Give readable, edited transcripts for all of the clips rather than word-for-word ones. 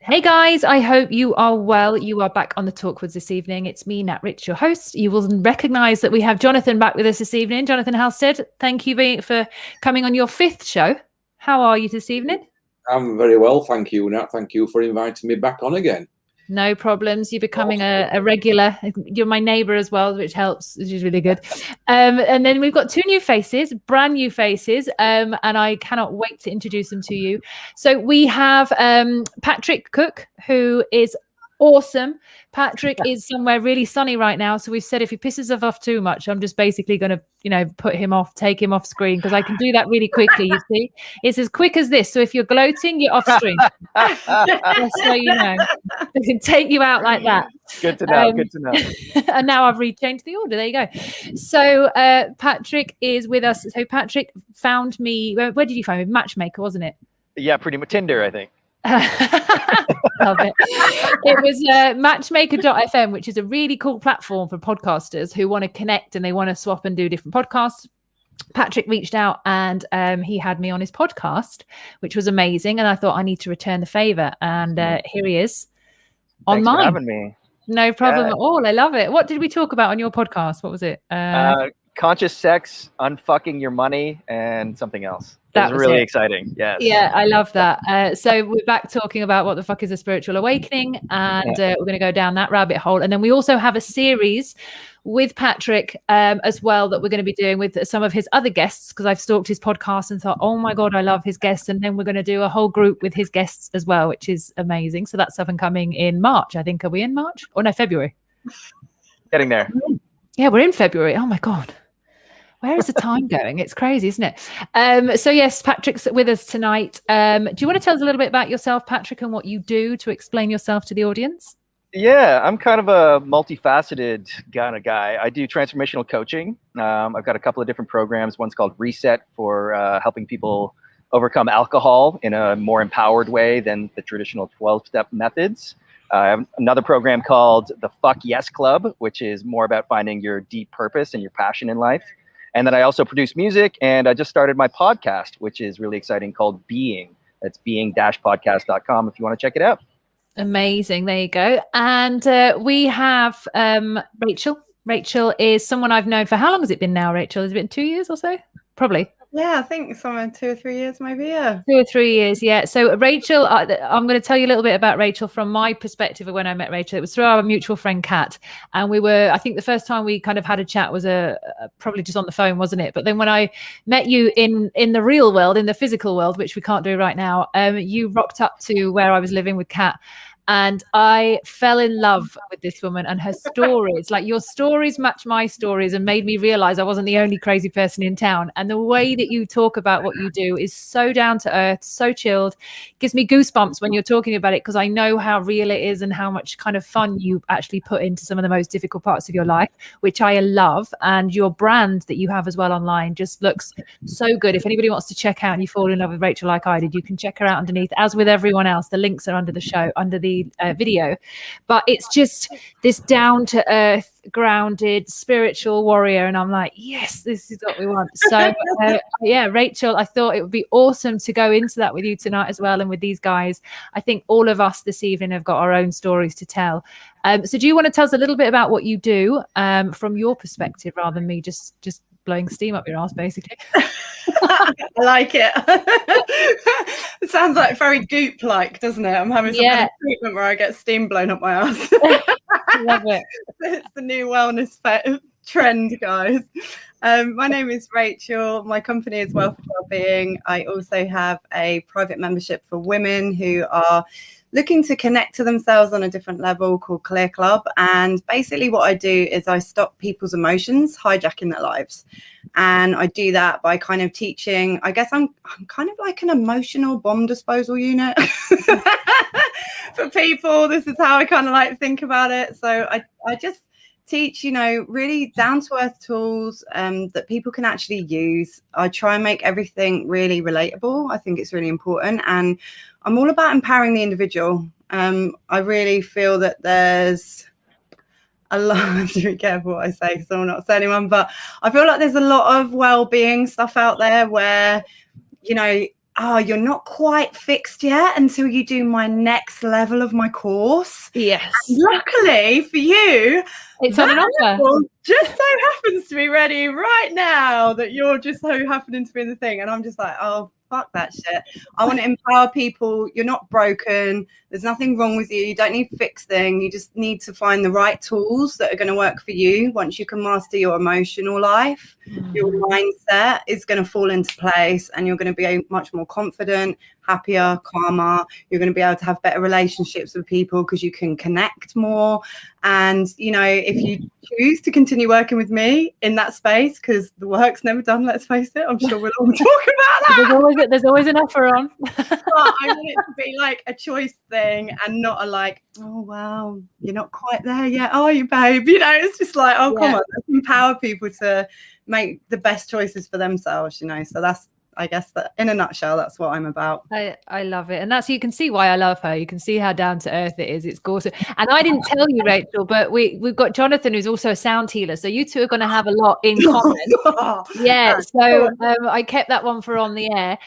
Hey guys, I hope you are well. You are back on the Talkwoods this evening. It's me, Nat Rich, your host. You will recognize that we have Jonathan back with us this evening. Jonathan Halstead, thank you for coming on your 5th show. How are you this evening? I'm very well, thank you, Nat. Thank you for inviting me back on again. No problems. You're becoming a regular. You're my neighbor as well, which helps, which is really good. And then we've got 2 new faces, brand new faces, and I cannot wait to introduce them to you. So we have Patrick Cook, who is awesome. Patrick is somewhere really sunny right now. So we've said if he pisses us off too much, I'm just basically going to, put him off, take him off screen, because I can do that really quickly. You see, it's as quick as this. So if you're gloating, you're off screen. Just so you know, I can take you out like that. Good to know. Good to know. And now I've rechanged the order. There you go. So Patrick is with us. So Patrick found me. Where did you find me? Matchmaker, wasn't it? Yeah, pretty much Tinder, I think. Love it. It was matchmaker.fm, which is a really cool platform for podcasters who want to connect and they want to swap and do different podcasts. Patrick reached out and he had me on his podcast, which was amazing. And I thought I need to return the favor. And here he is on Thanks mine. for having me. No problem at all. I love it. What did we talk about on your podcast? What was it? Conscious sex, unfucking your money, and something else. That was really exciting. Yes. Yeah, I love that. So we're back talking about what the fuck is a spiritual awakening, and we're going to go down that rabbit hole. And then we also have a series with Patrick as well that we're going to be doing with some of his other guests, because I've stalked his podcast and thought, oh my God, I love his guests. And then we're going to do a whole group with his guests as well, which is amazing. So that's up and coming in March, I think. Are we in March? Or no, February? Getting there. Yeah, we're in February. Oh my God. Where is the time going? It's crazy, isn't it? So yes, Patrick's with us tonight. Do you want to tell us a little bit about yourself, Patrick, and what you do to explain yourself to the audience? Yeah, I'm kind of a multifaceted kind of guy. I do transformational coaching. I've got a couple of different programs. One's called Reset for helping people overcome alcohol in a more empowered way than the traditional 12-step methods. I have another program called the Fuck Yes Club, which is more about finding your deep purpose and your passion in life. And then I also produce music, and I just started my podcast, which is really exciting, called Being. That's being-podcast.com if you want to check it out. Amazing. There you go. And we have Rachel. Rachel is someone I've known for, how long has it been now, Rachel? Has it been 2 years or so? Probably. Yeah, I think somewhere 2 or 3 years, maybe. Yeah, 2 or 3 years. Yeah. So Rachel, I'm going to tell you a little bit about Rachel from my perspective of when I met Rachel. It was through our mutual friend Kat, and I think the first time we kind of had a chat was probably just on the phone, wasn't it? But then when I met you in the real world, in the physical world, which we can't do right now, you rocked up to where I was living with Kat. And I fell in love with this woman and her stories. Like, your stories match my stories and made me realize I wasn't the only crazy person in town. And the way that you talk about what you do is so down to earth, so chilled. It gives me goosebumps when you're talking about it, because I know how real it is and how much kind of fun you actually put into some of the most difficult parts of your life, which I love. And your brand that you have as well online just looks so good. If anybody wants to check out and you fall in love with Rachel like I did, you can check her out underneath. As with everyone else, the links are under the show, under the video. But it's just this down to earth, grounded, spiritual warrior, and I'm like, yes, this is what we want. So yeah, Rachel, I thought it would be awesome to go into that with you tonight as well, and with these guys. I think all of us this evening have got our own stories to tell. So do you want to tell us a little bit about what you do from your perspective, rather than me just blowing steam up your ass, basically? I like it. It sounds like very Goop-like, doesn't it? I'm having some kind of treatment where I get steam blown up my ass. Love it. It's the new wellness trend, guys. My name is Rachel. My company is Wealth and Wellbeing. I also have a private membership for women who are looking to connect to themselves on a different level, called Clear Club. And basically what I do is I stop people's emotions hijacking their lives. And I do that by kind of teaching, I guess I'm kind of like an emotional bomb disposal unit for people. This is how I kind of like think about it. So I just teach, really down to earth tools that people can actually use. I try and make everything really relatable. I think it's really important. And I'm all about empowering the individual. I really feel that there's a lot, I have to be careful what I say because I'm not saying anyone, but I feel like there's a lot of well-being stuff out there where, oh, you're not quite fixed yet until you do my next level of my course. Yes. And luckily for you, It's on an offer. level just so happens to be ready right now, that you're just so happening to be in the thing. And I'm just like, oh, fuck that shit. I want to empower people. You're not broken. There's nothing wrong with you. You don't need fixing. You just need to find the right tools that are going to work for you. Once you can master your emotional life, your mindset is going to fall into place, and you're going to be much more confident, happier, calmer. You're going to be able to have better relationships with people because you can connect more. And, you know, if you choose to continue working with me in that space, because the work's never done, let's face it, I'm sure we'll all talk about that. There's always an offer on. But I want it to be like a choice thing, and not a like, oh, wow, you're not quite there yet, are you, babe? You know, it's just like, oh, come on, let's empower people to make the best choices for themselves, you know. So that's, I guess, that in a nutshell, that's what I'm about. I love it. And that's, you can see why I love her. You can see how down to earth it is. It's gorgeous. And I didn't tell you, Rachel, but we've got Jonathan, who's also a sound healer. So you two are going to have a lot in common. Yeah. So I kept that one for on the air.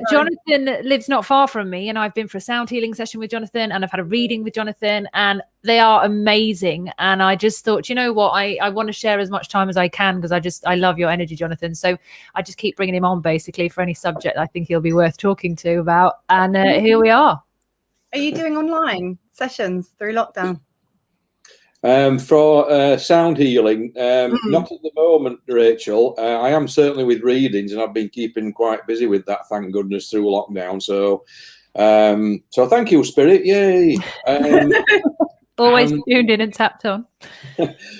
Jonathan lives not far from me, and I've been for a sound healing session with Jonathan, and I've had a reading with Jonathan, and they are amazing. And I just thought, you know what, I want to share as much time as I can, because I love your energy, Jonathan. So I just keep bringing him on basically for any subject I think he'll be worth talking to about. And here we are. Are you doing online sessions through lockdown? For sound healing, not at the moment, Rachel. I am certainly with readings, and I've been keeping quite busy with that, thank goodness, through lockdown. So thank you, Spirit. Yay. Always tuned in and tapped on.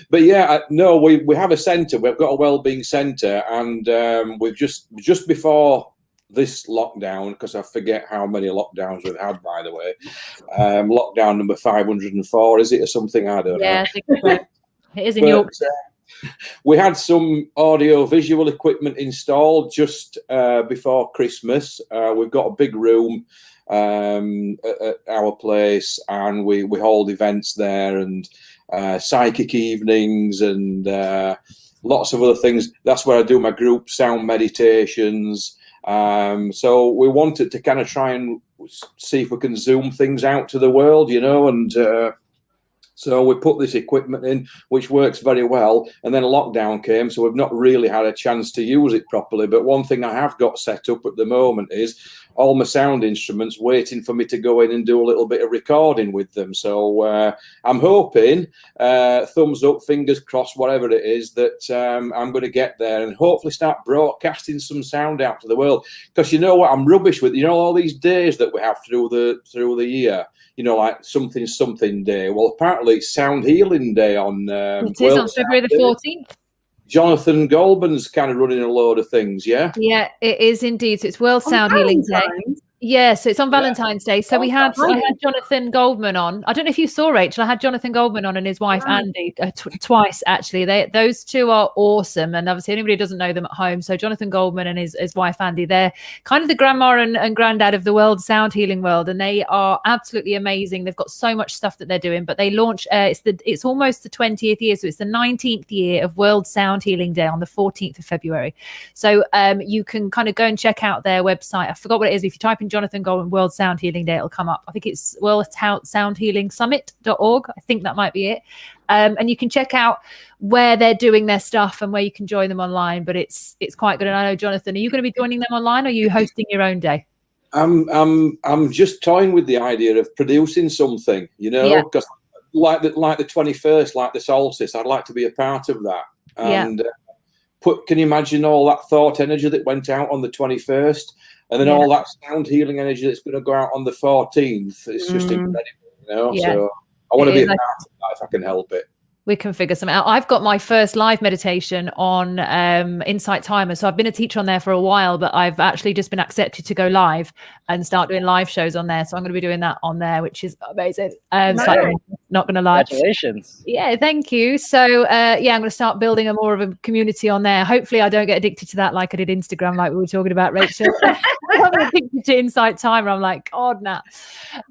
But yeah, no, we have a centre. We've got a wellbeing centre, and we've just before this lockdown, because I forget how many lockdowns we've had, by the way. Lockdown number 504, is it, or something? I don't know. Yeah, I think so. It is in Yorkshire. We had some audio visual equipment installed just before Christmas. We've got a big room at our place, and we hold events there, and psychic evenings, and lots of other things. That's where I do my group sound meditations. So we wanted to kind of try and see if we can zoom things out to the world, you know, and so we put this equipment in, which works very well. And then a lockdown came, so we've not really had a chance to use it properly. But one thing I have got set up at the moment is all my sound instruments waiting for me to go in and do a little bit of recording with them. So I'm hoping, thumbs up, fingers crossed, whatever it is, that I'm going to get there and hopefully start broadcasting some sound out to the world. Because you know what, I'm rubbish with, you know, all these days that we have through the year. You know, like something day. Well, apparently it's Sound Healing Day on. It is on February the 14th. Jonathan Goldman's kind of running a load of things, yeah? Yeah, it is indeed. So it's World Sound Healing Day. Yeah, so it's on Valentine's Day. So I had Jonathan Goldman on. I don't know if you saw, Rachel. I had Jonathan Goldman on and his wife Andy twice actually. Those two are awesome, and obviously anybody who doesn't know them at home. So Jonathan Goldman and his wife Andy, they're kind of the grandma and granddad of the world sound healing world, and they are absolutely amazing. They've got so much stuff that they're doing, but they launch. It's almost the 20th year, so it's the 19th year of World Sound Healing Day on the 14th of February. So you can kind of go and check out their website. I forgot what it is. If you type in Jonathan Goldman World Sound Healing Day, it'll come up. I think it's worldsoundhealingsummit.org. I think that might be it. And you can check out where they're doing their stuff and where you can join them online. But it's quite good. And I know, Jonathan, are you going to be joining them online, or are you hosting your own day? I'm just toying with the idea of producing something, you know, because like the 21st, like the solstice, I'd like to be a part of that. And can you imagine all that thought energy that went out on the 21st? And then all that sound healing energy that's going to go out on the 14th. It's just incredible, you know. Yeah. So I want to be a part of that if I can help it. We can figure something out. I've got my first live meditation on Insight Timer. So I've been a teacher on there for a while, but I've actually just been accepted to go live and start doing live shows on there. So I'm going to be doing that on there, which is amazing. So I'm not going to lie. Congratulations. Yeah, thank you. So I'm going to start building more of a community on there. Hopefully I don't get addicted to that like I did Instagram, like we were talking about, Rachel. I'm addicted to Insight Timer. I'm like, God, nah.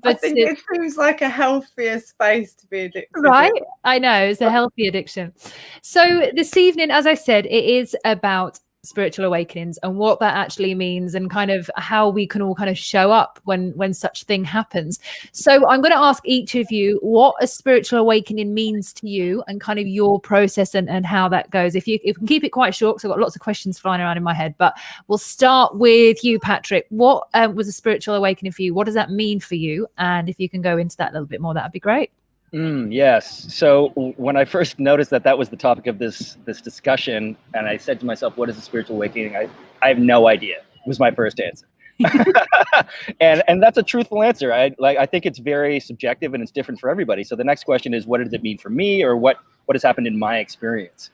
But I think it seems like a healthier space to be addicted to. Right? I know, it's a healthy addiction. So this evening, as I said, it is about spiritual awakenings and what that actually means, and kind of how we can all kind of show up when such thing happens. So I'm going to ask each of you what a spiritual awakening means to you, and kind of your process and how that goes. If you can keep it quite short, because I've got lots of questions flying around in my head, but we'll start with you, Patrick. What was a spiritual awakening for you? What does that mean for you? And if you can go into that a little bit more, that'd be great. Yes. So when I first noticed that was the topic of this discussion, and I said to myself, what is a spiritual awakening? I have no idea, was my first answer. and that's a truthful answer. I think it's very subjective and it's different for everybody. So the next question is, what does it mean for me, or what has happened in my experience?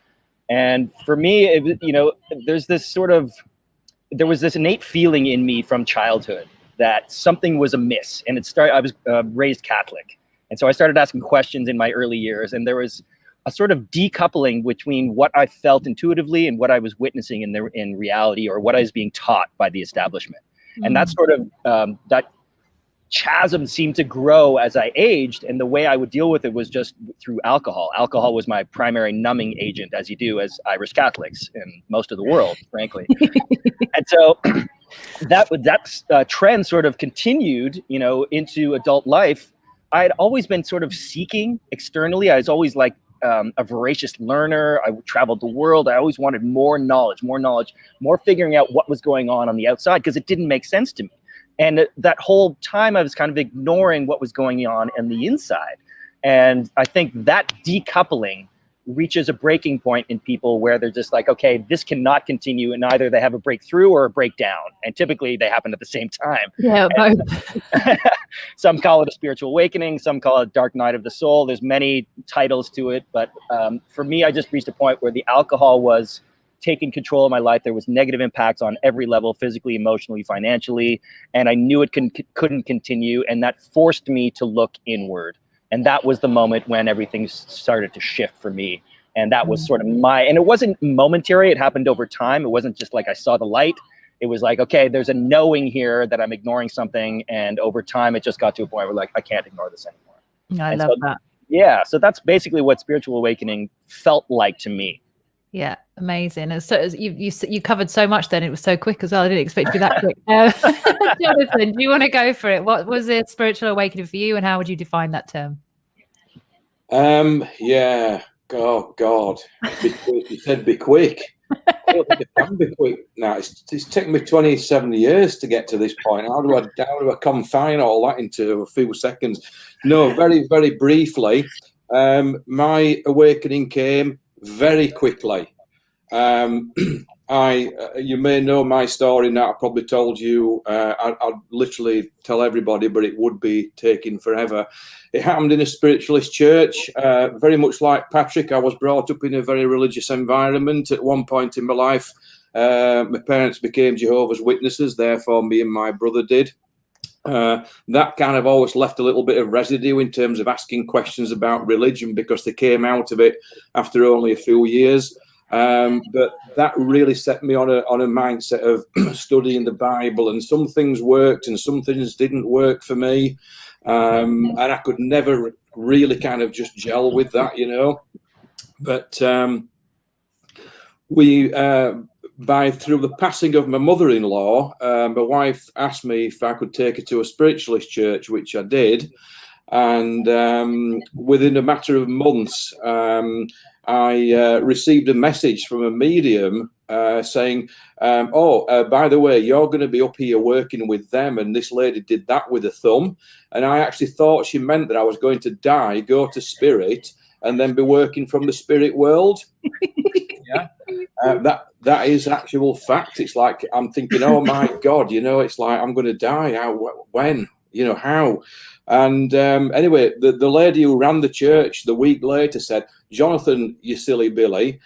And for me, there was this innate feeling in me from childhood that something was amiss. And I was raised Catholic. And so I started asking questions in my early years, and there was a sort of decoupling between what I felt intuitively and what I was witnessing in reality, or what I was being taught by the establishment. And that sort of that chasm seemed to grow as I aged, and the way I would deal with it was just through alcohol. Alcohol was my primary numbing agent, as you do as Irish Catholics in most of the world, frankly. And so that trend sort of continued, into adult life. I had always been sort of seeking externally. I was always like a voracious learner. I traveled the world. I always wanted more knowledge, more figuring out what was going on the outside, because it didn't make sense to me. And that whole time I was kind of ignoring what was going on the inside. And I think that decoupling reaches a breaking point in people where they're just like, okay, this cannot continue. And either they have a breakthrough or a breakdown. And typically they happen at the same time. Yeah, both. Some call it a spiritual awakening. Some call it dark night of the soul. There's many titles to it. But for me, I just reached a point where the alcohol was taking control of my life. There was negative impacts on every level, physically, emotionally, financially. And I knew it couldn't continue. And that forced me to look inward. And that was the moment when everything started to shift for me. And that was sort of and it wasn't momentary. It happened over time. It wasn't just like I saw the light. It was like, okay, there's a knowing here that I'm ignoring something. And over time, it just got to a point where like, I can't ignore this anymore. I love that. Yeah. So that's basically what spiritual awakening felt like to me. Yeah, amazing. And so you covered so much then. It was so quick as well. I didn't expect you to be that quick. Jonathan, do you want to go for it? What was a spiritual awakening for you, and how would you define that term? Yeah. Oh, God. Be quick. You said be quick. I don't think it can be quick. Now, it's taken me 27 years to get to this point. How do I confine all that into a few seconds? No, very, very briefly. My awakening came very quickly. You may know my story now. I probably told you. I'd literally tell everybody, but it would be taking forever. It happened in a spiritualist church. Very much like Patrick, I was brought up in a very religious environment. At one point in my life, my parents became Jehovah's Witnesses. Therefore, me and my brother did. That kind of always left a little bit of residue in terms of asking questions about religion, because they came out of it after only a few years. But that really set me on a mindset of studying the Bible, and some things worked and some things didn't work for me. And I could never really kind of just gel with that, But through the passing of my mother-in-law, my wife asked me if I could take her to a spiritualist church, which I did. And within a matter of months, I received a message from a medium saying, by the way, you're going to be up here working with them. And this lady did that with a thumb. And I actually thought she meant that I was going to die, go to spirit, and then be working from the spirit world. Yeah. That is actual fact. It's like, I'm thinking, oh my God, it's like, I'm going to die. How, when, how? And anyway, the lady who ran the church the week later said, Jonathan, you silly Billy,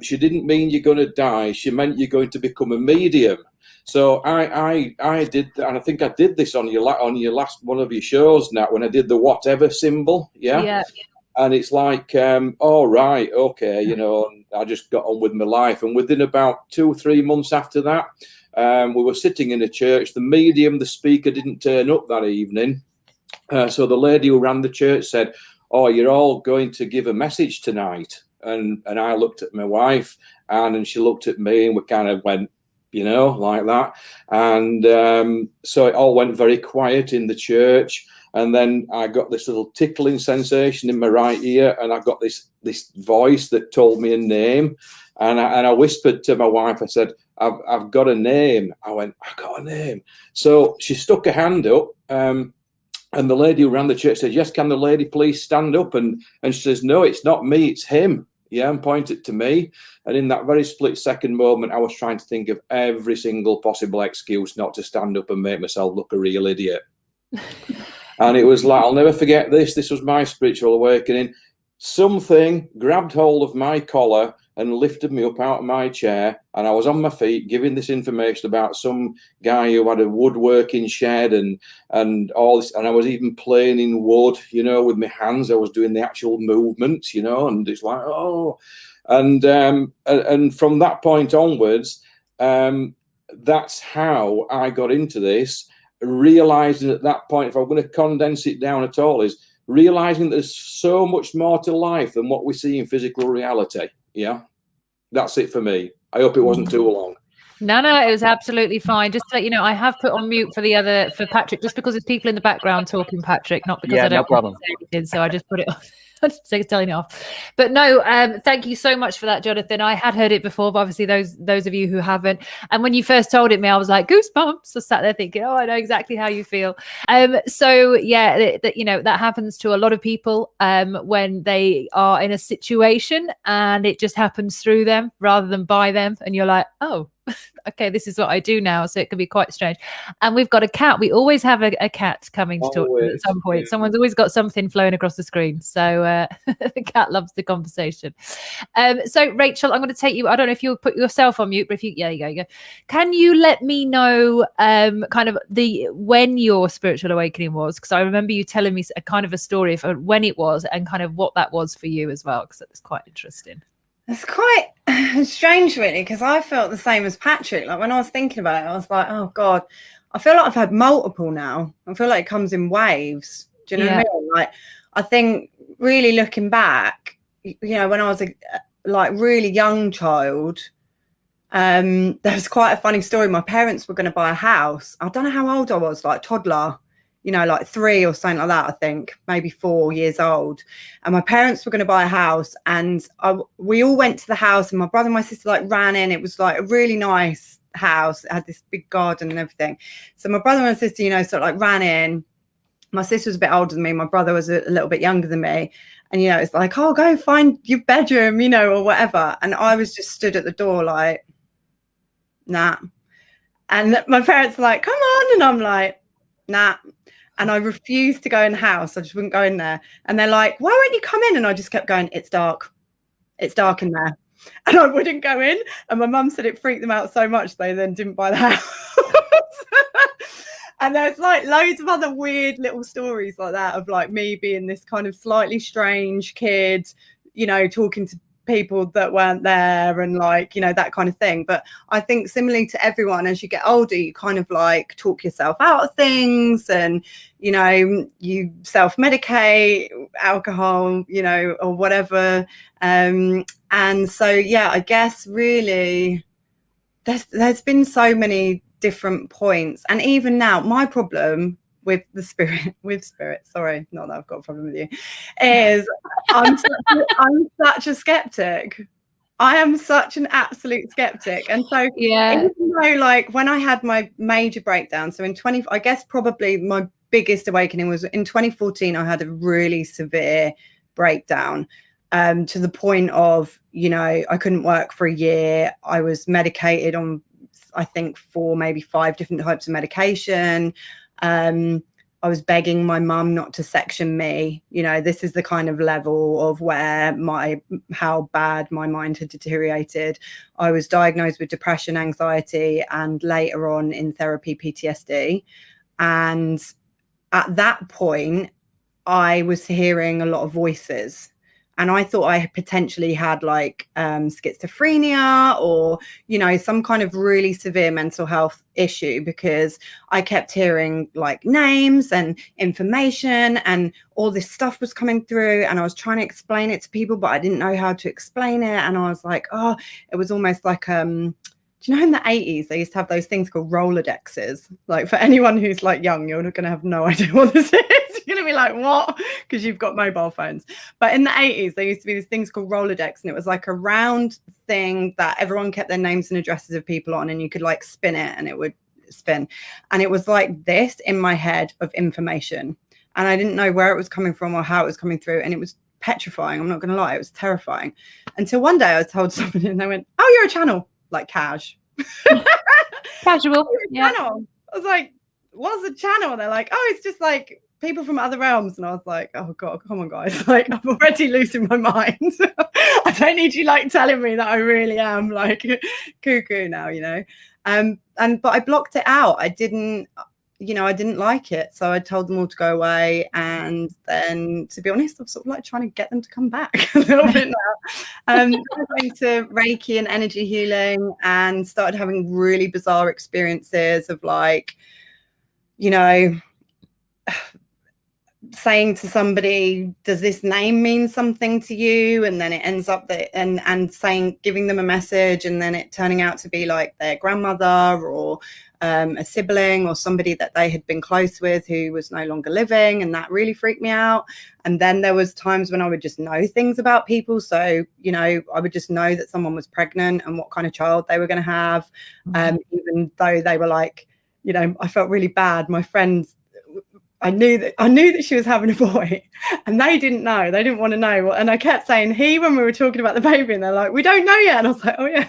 she didn't mean you're going to die. She meant you're going to become a medium. So I did, and I think I did this on your last one of your shows now, when I did the whatever symbol. Yeah. And it's like, oh, right, okay, and I just got on with my life. And within about 2 or 3 months after that, we were sitting in a church. The medium, the speaker, didn't turn up that evening. So the lady who ran the church said, oh, you're all going to give a message tonight. And I looked at my wife and she looked at me, and we kind of went, you know, like that. And so it all went very quiet in the church. And then I got this little tickling sensation in my right ear, and I got this voice that told me a name. And I whispered to my wife, I said, I've got a name. I went, I got a name. So she stuck her hand up, and the lady who ran the church said, yes, can the lady please stand up? And she says, no, it's not me, it's him. Yeah, and pointed to me. And in that very split-second moment, I was trying to think of every single possible excuse not to stand up and make myself look a real idiot. And it was like, I'll never forget this. This was my spiritual awakening. Something grabbed hold of my collar and lifted me up out of my chair, and I was on my feet giving this information about some guy who had a woodworking shed and all this, and I was even playing in wood, you know, with my hands. I was doing the actual movements, you know, and it's like, oh, and from that point onwards, that's how I got into this. Realizing at that point, if I'm going to condense it down at all, is realizing there's so much more to life than what we see in physical reality. Yeah, that's it for me. I hope it wasn't too long. No, it was absolutely fine. Just to let you know, I have put on mute for Patrick, just because there's people in the background talking, Patrick, not because I don't no problem. say anything, so I just put it on. Telling it off. But no, thank you so much for that, Jonathan. I had heard it before, but obviously those of you who haven't. And when you first told it me, I was like, goosebumps. I sat there thinking, oh, I know exactly how you feel. So yeah, you know, that happens to a lot of people when they are in a situation and it just happens through them rather than by them. And you're like, oh, okay, this is what I do now. So it can be quite strange. And we've got a cat. We always have a cat coming to talk to us at some point. Yeah. Someone's always got something flowing across the screen. So the cat loves the conversation. So Rachel, I'm going to take you. I don't know if you'll put yourself on mute, but if you, yeah, you go. Can you let me know kind of when your spiritual awakening was? Because I remember you telling me a kind of a story of when it was and kind of what that was for you as well, because that's quite interesting. It's quite strange, really, because I felt the same as Patrick. Like when I was thinking about it, I was like, oh God, I feel like I've had multiple now. I feel like it comes in waves. Do you know what I mean? Like, I think really looking back, you know, when I was a really young child, there was quite a funny story. My parents were going to buy a house. I don't know how old I was, like toddler, you know, like 3 or something like that, I think, maybe 4 years old. And my parents were going to buy a house, and we all went to the house, and my brother and my sister like ran in. It was like a really nice house. It had this big garden and everything. So my brother and my sister, you know, sort of like ran in. My sister was a bit older than me. My brother was a little bit younger than me. And, you know, it's like, oh, go find your bedroom, you know, or whatever. And I was just stood at the door like, nah. And my parents were like, come on. And I'm like, nah. And I refused to go in the house. I just wouldn't go in there. And they're like, why won't you come in? And I just kept going, it's dark. It's dark in there. And I wouldn't go in. And my mum said it freaked them out so much they then didn't buy the house. And there's like loads of other weird little stories like that of like me being this kind of slightly strange kid, you know, talking to people that weren't there and like, you know, that kind of thing. But I think similarly to everyone, as you get older, you kind of like talk yourself out of things, and, you know, you self-medicate, alcohol, you know, or whatever. And so, yeah, I guess really there's been so many different points. And even now, my problem with spirit, sorry, not that I've got a problem with you, is I'm such a skeptic. I am such an absolute skeptic. And so even though like when I had my major breakdown, so I guess probably my biggest awakening was in 2014, I had a really severe breakdown, to the point of, you know, I couldn't work for a year. I was medicated on, I think, 4, maybe 5 different types of medication. I was begging my mum not to section me. You know, this is the kind of level of how bad my mind had deteriorated. I was diagnosed with depression, anxiety, and later on in therapy, PTSD. And at that point, I was hearing a lot of voices. And I thought I potentially had like schizophrenia or, you know, some kind of really severe mental health issue, because I kept hearing like names and information and all this stuff was coming through, and I was trying to explain it to people, but I didn't know how to explain it. And I was like, oh, it was almost like do you know in the 80s they used to have those things called Rolodexes? Like, for anyone who's like young, you're going to have no idea what this is. You're going to be like, what? Because you've got mobile phones. But in the 80s, there used to be these things called Rolodex, and it was like a round thing that everyone kept their names and addresses of people on, and you could like spin it and it would spin. And it was like this in my head of information. And I didn't know where it was coming from or how it was coming through. And it was petrifying. I'm not going to lie. It was terrifying. Until one day I told somebody and they went, oh, you're a channel. Like cash. Casual. Yeah. Channel. I was like, what's a channel? And they're like, oh, it's just like people from other realms. And I was like, oh God, come on, guys. Like, I'm already losing my mind. I don't need you like telling me that I really am like cuckoo now, you know. But I blocked it out. I didn't like it. So I told them all to go away. And then, to be honest, I'm sort of like trying to get them to come back a little bit now. I went to Reiki and energy healing and started having really bizarre experiences of like, you know, saying to somebody, does this name mean something to you? And then it ends up that and saying, giving them a message, and then it turning out to be like their grandmother or a sibling or somebody that they had been close with who was no longer living, and that really freaked me out. And then there was times when I would just know things about people. So, you know, I would just know that someone was pregnant and what kind of child they were going to have, even though they were like, you know, I felt really bad. My friends, I knew that she was having a boy, and they didn't know. They didn't want to know. And I kept saying he when we were talking about the baby, and they're like, we don't know yet. And I was like, oh yeah.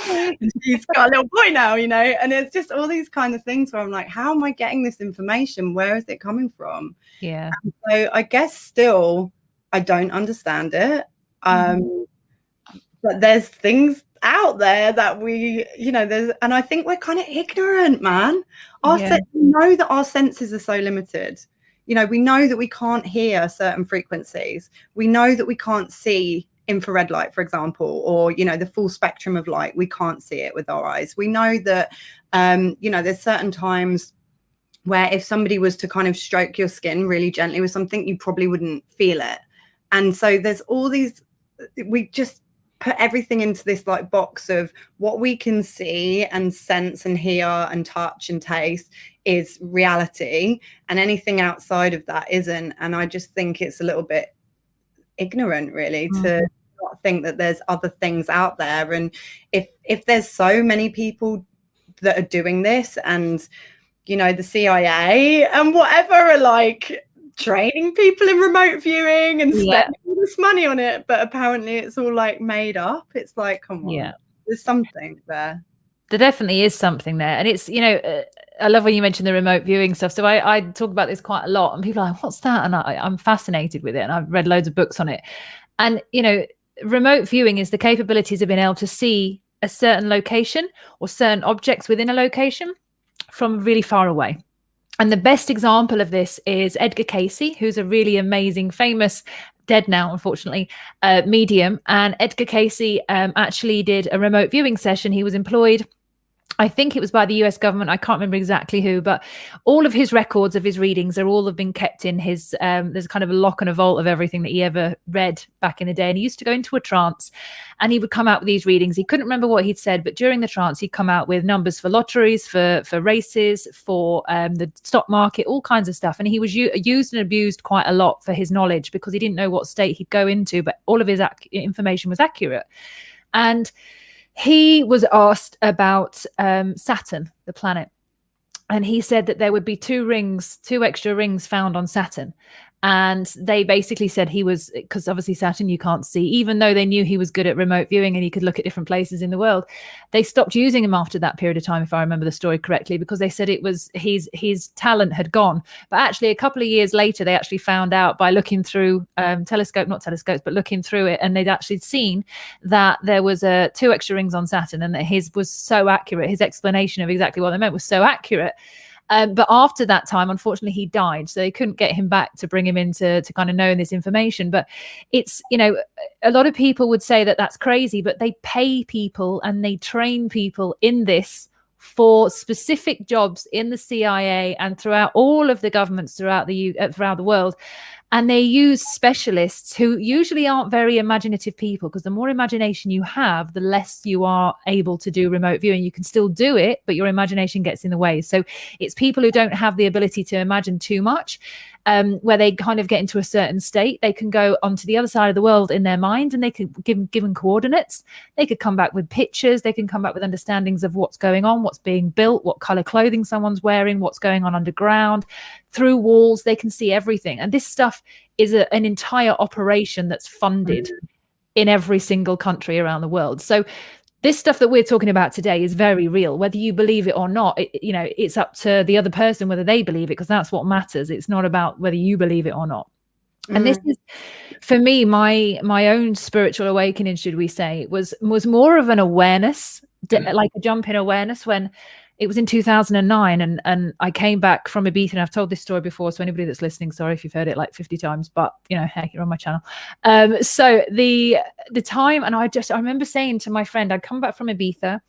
And she's got a little boy now, you know. And it's just all these kind of things where I'm like, how am I getting this information? Where is it coming from? Yeah. And so I guess still I don't understand it. But there's things out there that we, you know, and I think we're kind of ignorant, man. We know that our senses are so limited. You know, we know that we can't hear certain frequencies. We know that we can't see infrared light, for example, or, you know, the full spectrum of light. We can't see it with our eyes. We know that, you know, there's certain times where if somebody was to kind of stroke your skin really gently with something, you probably wouldn't feel it. And so there's all these, we just put everything into this like box of what we can see and sense and hear and touch and taste is reality, and anything outside of that isn't. And I just think it's a little bit ignorant really to not think that there's other things out there. And if there's so many people that are doing this, and, you know, the CIA and whatever are like training people in remote viewing and spending all this money on it, but apparently it's all like made up. It's like, come on, there's something there. There definitely is something there. And it's, you know, I love when you mentioned the remote viewing stuff. So I talk about this quite a lot, and people are like, what's that? And I'm fascinated with it, and I've read loads of books on it. And, you know, remote viewing is the capabilities of being able to see a certain location or certain objects within a location from really far away. And the best example of this is Edgar Cayce, who's a really amazing, famous, dead now, unfortunately, medium. And Edgar Cayce actually did a remote viewing session. He was employed, I think it was by the US government. I can't remember exactly who, but all of his records of his readings have been kept in his, there's kind of a lock and a vault of everything that he ever read back in the day. And he used to go into a trance, and he would come out with these readings. He couldn't remember what he'd said, but during the trance, he'd come out with numbers for lotteries, for races, for the stock market, all kinds of stuff. And he was used and abused quite a lot for his knowledge, because he didn't know what state he'd go into, but all of his information was accurate. And he was asked about Saturn, the planet, and he said that there would be two extra rings found on Saturn. And they basically said he was, because obviously Saturn you can't see, even though they knew he was good at remote viewing and he could look at different places in the world. They stopped using him after that period of time, if I remember the story correctly, because they said it was his talent had gone. But actually a couple of years later, they actually found out by looking through looking through it, and they'd actually seen that there was two extra rings on Saturn, and that his was so accurate. His explanation of exactly what they meant was so accurate. But after that time, unfortunately, he died. So they couldn't get him back to bring him in to kind of know this information. But it's, you know, a lot of people would say that that's crazy, but they pay people and they train people in this for specific jobs in the CIA and throughout all of the governments throughout the world. And they use specialists who usually aren't very imaginative people, because the more imagination you have, the less you are able to do remote viewing. You can still do it, but your imagination gets in the way. So it's people who don't have the ability to imagine too much, where they kind of get into a certain state. They can go onto the other side of the world in their mind, and they can given coordinates. They could come back with pictures. They can come back with understandings of what's going on, what's being built, what color clothing someone's wearing, what's going on underground. Through walls, they can see everything. And this stuff is an entire operation that's funded in every single country around the world. So this stuff that we're talking about today is very real, whether you believe it or not. You know, it's up to the other person whether they believe it, because that's what matters. It's not about whether you believe it or not. And this is, for me, my own spiritual awakening, should we say, was more of an awareness, like a jump in awareness, when it was in 2009, and I came back from Ibiza. And I've told this story before, so anybody that's listening, sorry if you've heard it like 50 times, but you know, heck, you're on my channel. So the time, and I remember saying to my friend, I'd come back from Ibiza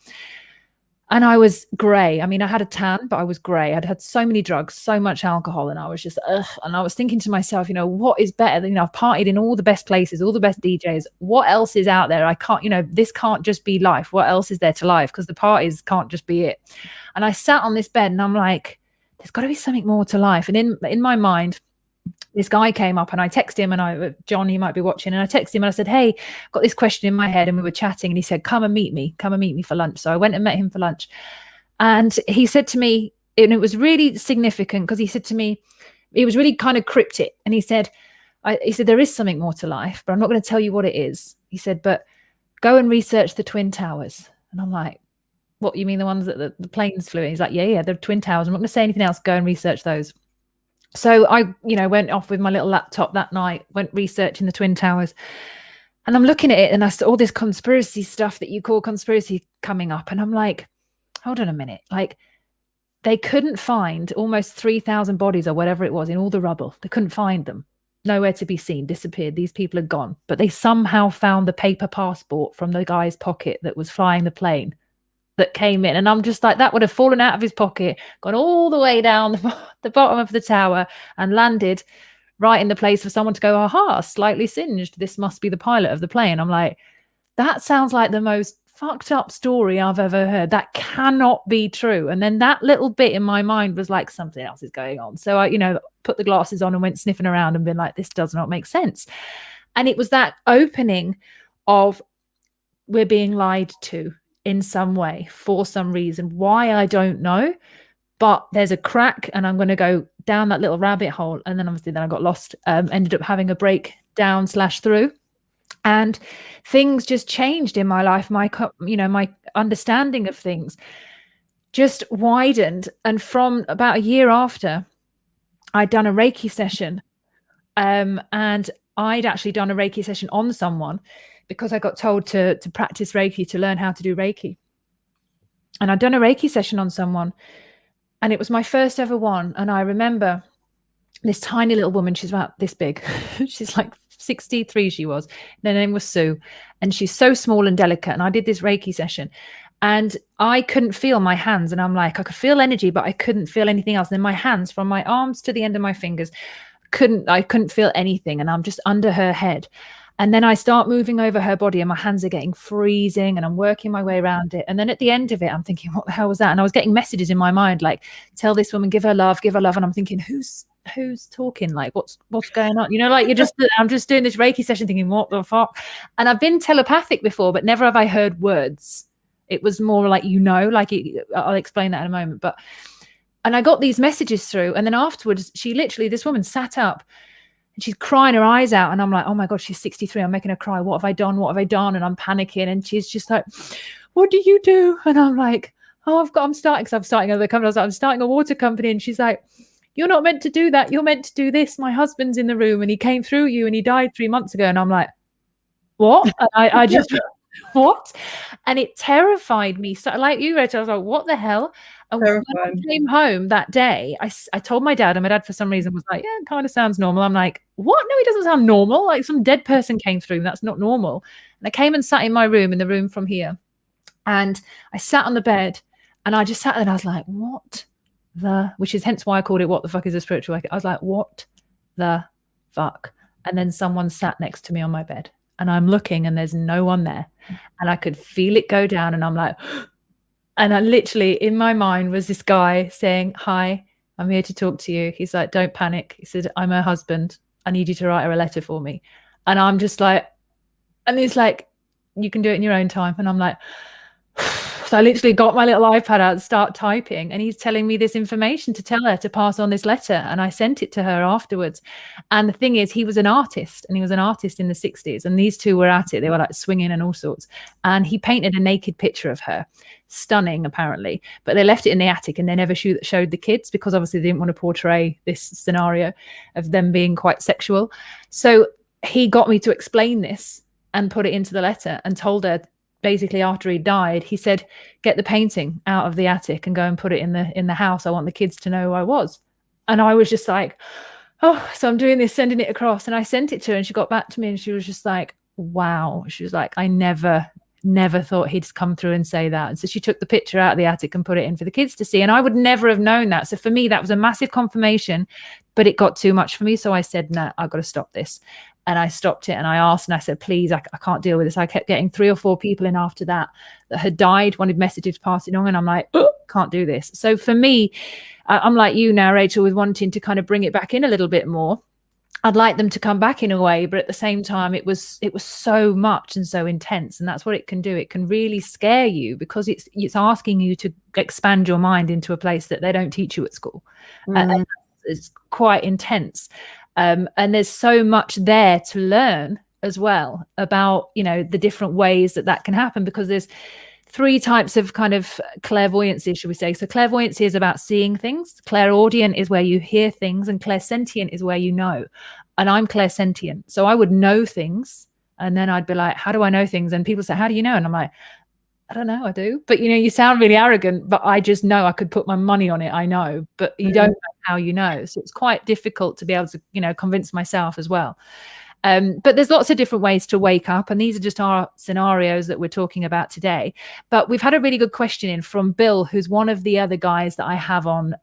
and I was grey. I mean, I had a tan, but I was grey. I'd had so many drugs, so much alcohol, and I was just, and I was thinking to myself, you know, what is better than, you know, I've partied in all the best places, all the best DJs. What else is out there? I can't, you know, this can't just be life. What else is there to life? Because the parties can't just be it. And I sat on this bed and I'm like, there's got to be something more to life. And in my mind, this guy came up, and I texted him, and John, he might be watching, and I texted him and I said, hey, I've got this question in my head. And we were chatting, and he said, come and meet me for lunch. So I went and met him for lunch. And he said to me, and it was really significant, because he said to me, it was really kind of cryptic. And he said, there is something more to life, but I'm not going to tell you what it is. He said, but go and research the Twin Towers. And I'm like, what, you mean the ones that the planes flew in? He's like, yeah, the Twin Towers. I'm not going to say anything else. Go and research those. So I, you know, went off with my little laptop that night, went researching the Twin Towers, and I'm looking at it, and I saw all this conspiracy stuff that you call conspiracy coming up. And I'm like, hold on a minute. Like, they couldn't find almost 3,000 bodies or whatever it was in all the rubble. They couldn't find them. Nowhere to be seen, disappeared. These people are gone. But they somehow found the paper passport from the guy's pocket that was flying the plane that came in. And I'm just like, that would have fallen out of his pocket, gone all the way down the bottom of the tower, and landed right in the place for someone to go, aha, slightly singed. This must be the pilot of the plane. I'm like, that sounds like the most fucked up story I've ever heard. That cannot be true. And then that little bit in my mind was like, something else is going on. So I, you know, put the glasses on and went sniffing around and been like, this does not make sense. And it was that opening of, we're being lied to in some way, for some reason. Why, I don't know, but there's a crack, and I'm going to go down that little rabbit hole. And then obviously I got lost, ended up having a breakdown / through, and things just changed in my life. My understanding of things just widened. And from about a year after, I'd done a Reiki session, and I'd actually done a Reiki session on someone, because I got told to practice Reiki, to learn how to do Reiki. And I'd done a Reiki session on someone, and it was my first ever one. And I remember this tiny little woman, she's about this big. She's like 63, she was. Her name was Sue. And she's so small and delicate. And I did this Reiki session, and I couldn't feel my hands. And I'm like, I could feel energy, but I couldn't feel anything else. And then my hands, from my arms to the end of my fingers, I couldn't feel anything. And I'm just under her head. And then I start moving over her body, and my hands are getting freezing, and I'm working my way around it. And then at the end of it, I'm thinking, what the hell was that? And I was getting messages in my mind, like, tell this woman, give her love, give her love. And I'm thinking, who's talking? Like, what's going on? You know, like, I'm just doing this Reiki session thinking, what the fuck? And I've been telepathic before, but never have I heard words. It was more like, I'll explain that in a moment. And I got these messages through. And then afterwards, this woman sat up, and she's crying her eyes out. And I'm like, oh my God, she's 63. I'm making her cry. What have I done? What have I done? And I'm panicking. And she's just like, what do you do? And I'm like, I'm starting another company. I was like, I'm starting a water company. And she's like, you're not meant to do that. You're meant to do this. My husband's in the room, and he came through you, and he died 3 months ago. And I'm like, what? And I just, what? And it terrified me. So like you, Rachel, I was like, what the hell? And when I came home that day, I told my dad, and my dad for some reason was like, yeah, it kind of sounds normal. I'm like, what? No, it doesn't sound normal. Like some dead person came through. That's not normal. And I came and sat in my room, in the room from here. And I sat on the bed and I just sat there and I was like, what the, which is hence why I called it, what the fuck is a spiritual awakening? I was like, what the fuck? And then someone sat next to me on my bed and I'm looking and there's no one there. And I could feel it go down and I'm like, and I literally in my mind was this guy saying, hi, I'm here to talk to you. He's like, don't panic. He said, I'm her husband. I need you to write her a letter for me. And I'm just like, and he's like, you can do it in your own time. And I'm like, so I literally got my little iPad out and start typing, and he's telling me this information to tell her to pass on this letter. And I sent it to her afterwards. And the thing is, he was an artist, and he was an artist in the 60s. And these two were at it. They were like swinging and all sorts. And he painted a naked picture of her. Stunning, apparently. But they left it in the attic and they never showed the kids because obviously they didn't want to portray this scenario of them being quite sexual. So he got me to explain this and put it into the letter and told her, basically after he died, he said, get the painting out of the attic and go and put it in the house. I want the kids to know who I was. And I was just like, oh, so I'm doing this, sending it across. And I sent it to her and she got back to me and she was just like, wow. She was like, I never thought he'd come through and say that. And so she took the picture out of the attic and put it in for the kids to see. And I would never have known that. So for me, that was a massive confirmation, but it got too much for me. So I said, no, I've got to stop this. And I stopped it and I asked and I said, please, I can't deal with this. I kept getting 3 or 4 people in after that had died, wanted messages passing on. And I'm like, oh, can't do this. So for me, I'm like you now, Rachel, with wanting to kind of bring it back in a little bit more. I'd like them to come back in a way, but at the same time, it was so much and so intense. And that's what it can do. It can really scare you because it's asking you to expand your mind into a place that they don't teach you at school. And it's quite intense. And there's so much there to learn as well about, you know, the different ways that can happen, because there's 3 types of kind of clairvoyancy, should we say. So clairvoyancy is about seeing things. Clairaudient is where you hear things, and clairsentient is where you know. And I'm clairsentient. So I would know things and then I'd be like, how do I know things? And people say, how do you know? And I'm like, I don't know, I do. But, you know, you sound really arrogant, but I just know. I could put my money on it. I know, but you don't know how you know. So it's quite difficult to be able to, you know, convince myself as well. But there's lots of different ways to wake up. And these are just our scenarios that we're talking about today. But we've had a really good question in from Bill, who's one of the other guys that I have on,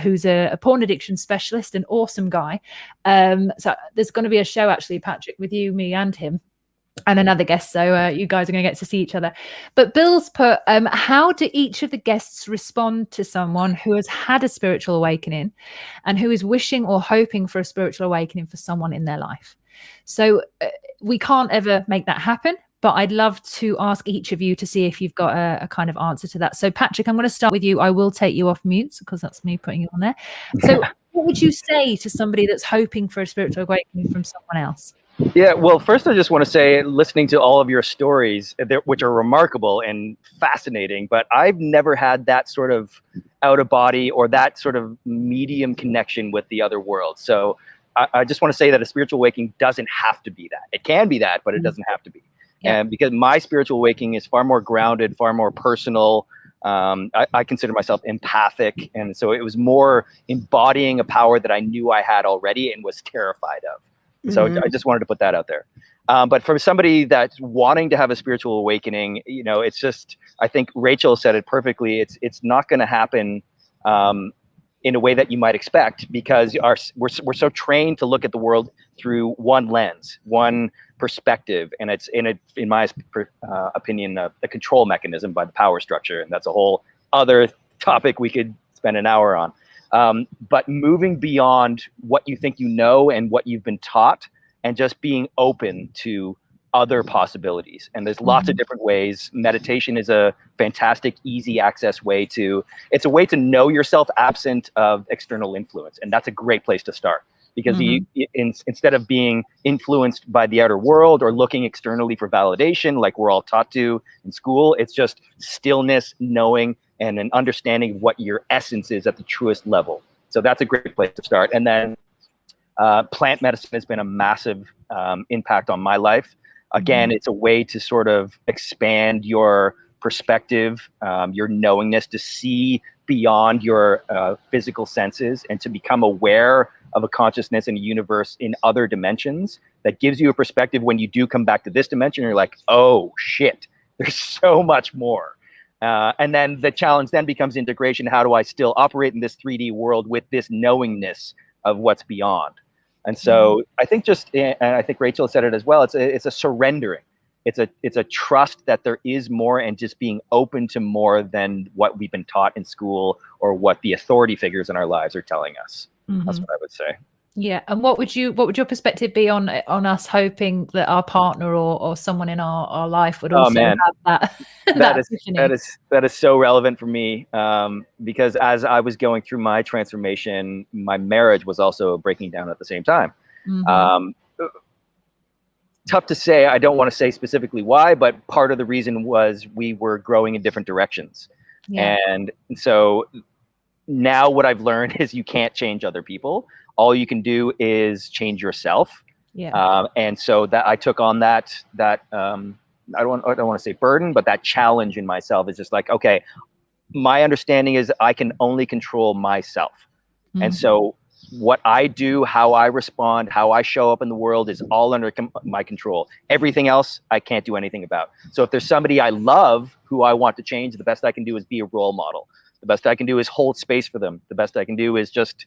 who's a porn addiction specialist, an awesome guy. So there's going to be a show, actually, Patrick, with you, me and him, and another guest, so you guys are going to get to see each other. But Bill's put, how do each of the guests respond to someone who has had a spiritual awakening and who is wishing or hoping for a spiritual awakening for someone in their life? So we can't ever make that happen, but I'd love to ask each of you to see if you've got a kind of answer to that. So Patrick, I'm going to start with you. I will take you off mute because that's me putting you on there. So what would you say to somebody that's hoping for a spiritual awakening from someone else? Yeah, well, first I just want to say, listening to all of your stories, which are remarkable and fascinating, but I've never had that sort of out of body or that sort of medium connection with the other world. So I just want to say that a spiritual awakening doesn't have to be that. It can be that, but it doesn't have to be. Yeah. And because my spiritual awakening is far more grounded, far more personal. I consider myself empathic. And so it was more embodying a power that I knew I had already and was terrified of. So I just wanted to put that out there. But for somebody that's wanting to have a spiritual awakening, you know, it's just, I think Rachel said it perfectly. It's not going to happen in a way that you might expect, because we're so trained to look at the world through one lens, one perspective, and it's in my opinion a control mechanism by the power structure, and that's a whole other topic we could spend an hour on. But moving beyond what you think you know and what you've been taught, and just being open to other possibilities. And there's lots of different ways. Meditation is a fantastic, easy access way it's a way to know yourself absent of external influence. And that's a great place to start, because instead of being influenced by the outer world or looking externally for validation, like we're all taught to in school, it's just stillness, knowing, and an understanding of what your essence is at the truest level. So that's a great place to start. And then plant medicine has been a massive impact on my life. Again, it's a way to sort of expand your perspective, your knowingness, to see beyond your physical senses and to become aware of a consciousness and a universe in other dimensions that gives you a perspective when you do come back to this dimension. You're like, oh shit, there's so much more. And then the challenge then becomes integration. How do I still operate in this 3D world with this knowingness of what's beyond? And so I think and I think Rachel said it as well, it's a surrendering. It's a trust that there is more, and just being open to more than what we've been taught in school or what the authority figures in our lives are telling us. That's what I would say. Yeah. And what would your perspective be on us hoping that our partner or someone in our life would also have that? that is so relevant for me, because as I was going through my transformation, my marriage was also breaking down at the same time. Tough to say. I don't want to say specifically why, but part of the reason was we were growing in different directions. And so now what I've learned is you can't change other people. All you can do is change yourself. And so that I took on that I don't want to say burden, but that challenge in myself is just like, okay, my understanding is I can only control myself. And so what I do, how I respond, how I show up in the world is all under my control. Everything else I can't do anything about. So if there's somebody I love who I want to change, the best I can do is be a role model. The best I can do is hold space for them. The best I can do is just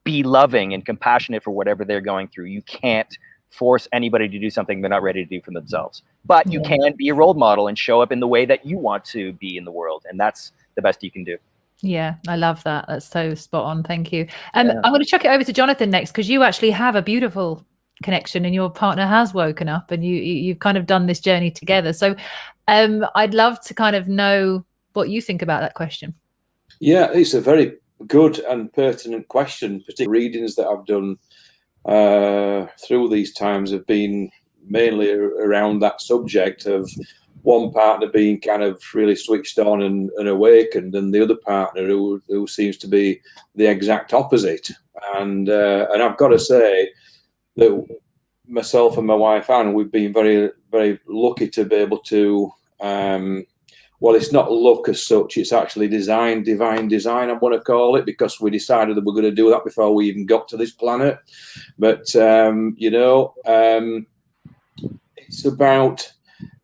be loving and compassionate for whatever they're going through. You can't force anybody to do something they're not ready to do for themselves. But you can be a role model and show up in the way that you want to be in the world. And that's the best you can do. Yeah, I love that. That's so spot on. Thank you. I'm going to chuck it over to Jonathan next, because you actually have a beautiful connection and your partner has woken up and you've kind of done this journey together. So I'd love to kind of know what you think about that question. Yeah, it's a very good and pertinent question. Particular readings that I've done through these times have been mainly around that subject of one partner being kind of really switched on and awakened, and the other partner who seems to be the exact opposite. And I've got to say that myself and my wife Anne, we've been very, very lucky to be able to. Well, it's not luck as such; it's actually divine design. I want to call it, because we decided that we're going to do that before we even got to this planet. But it's about.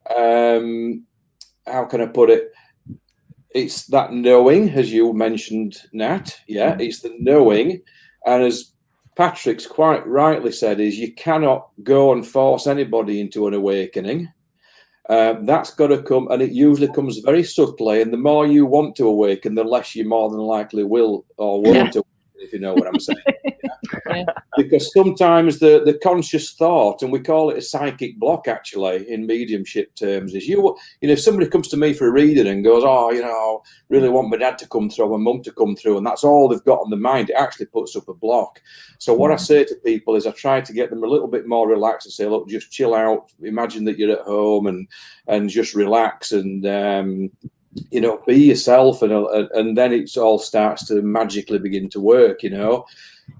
How can I put it? It's that knowing, as you mentioned, Nat. Yeah, it's the knowing. And as Patrick's quite rightly said, is you cannot go and force anybody into an awakening. That's got to come, and it usually comes very subtly. And the more you want to awaken, the less you more than likely will or won't awaken, if you know what I'm saying. Because sometimes the conscious thought, and we call it a psychic block actually in mediumship terms, is if somebody comes to me for a reading and goes, really want my dad to come through, my mum to come through, and that's all they've got on the mind, it actually puts up a block. So what I say to people is I try to get them a little bit more relaxed and say, look, just chill out, imagine that you're at home and just relax and be yourself, and then it all starts to magically begin to work,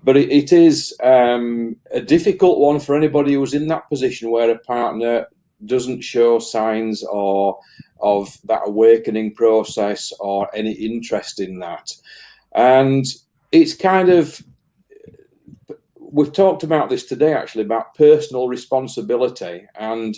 But it is a difficult one for anybody who's in that position where a partner doesn't show signs of that awakening process or any interest in that. And it's kind of, we've talked about this today actually, about personal responsibility. And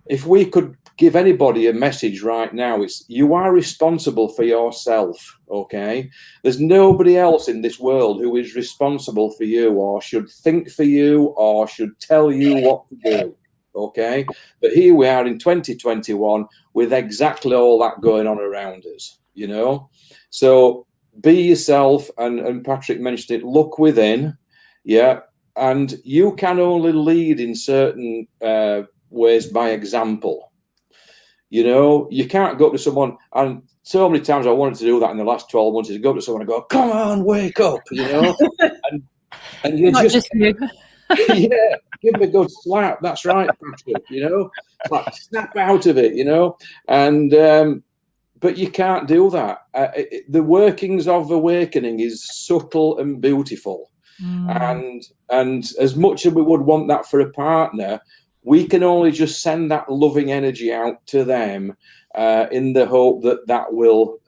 if we could give anybody a message right now, it's you are responsible for yourself, okay? There's nobody else in this world who is responsible for you or should think for you or should tell you what to do, okay? But here we are in 2021 with exactly all that going on around us, So be yourself, and Patrick mentioned it, look within, and you can only lead in certain ways by example. You can't go up to someone, and so many times I wanted to do that in the last 12 months, is go up to someone and go, come on, wake up, and you just give them a good slap. That's right, Patrick, like snap out of it, and but you can't do that. The workings of awakening is subtle and beautiful. And as much as we would want that for a partner, we can only just send that loving energy out to them in the hope that that will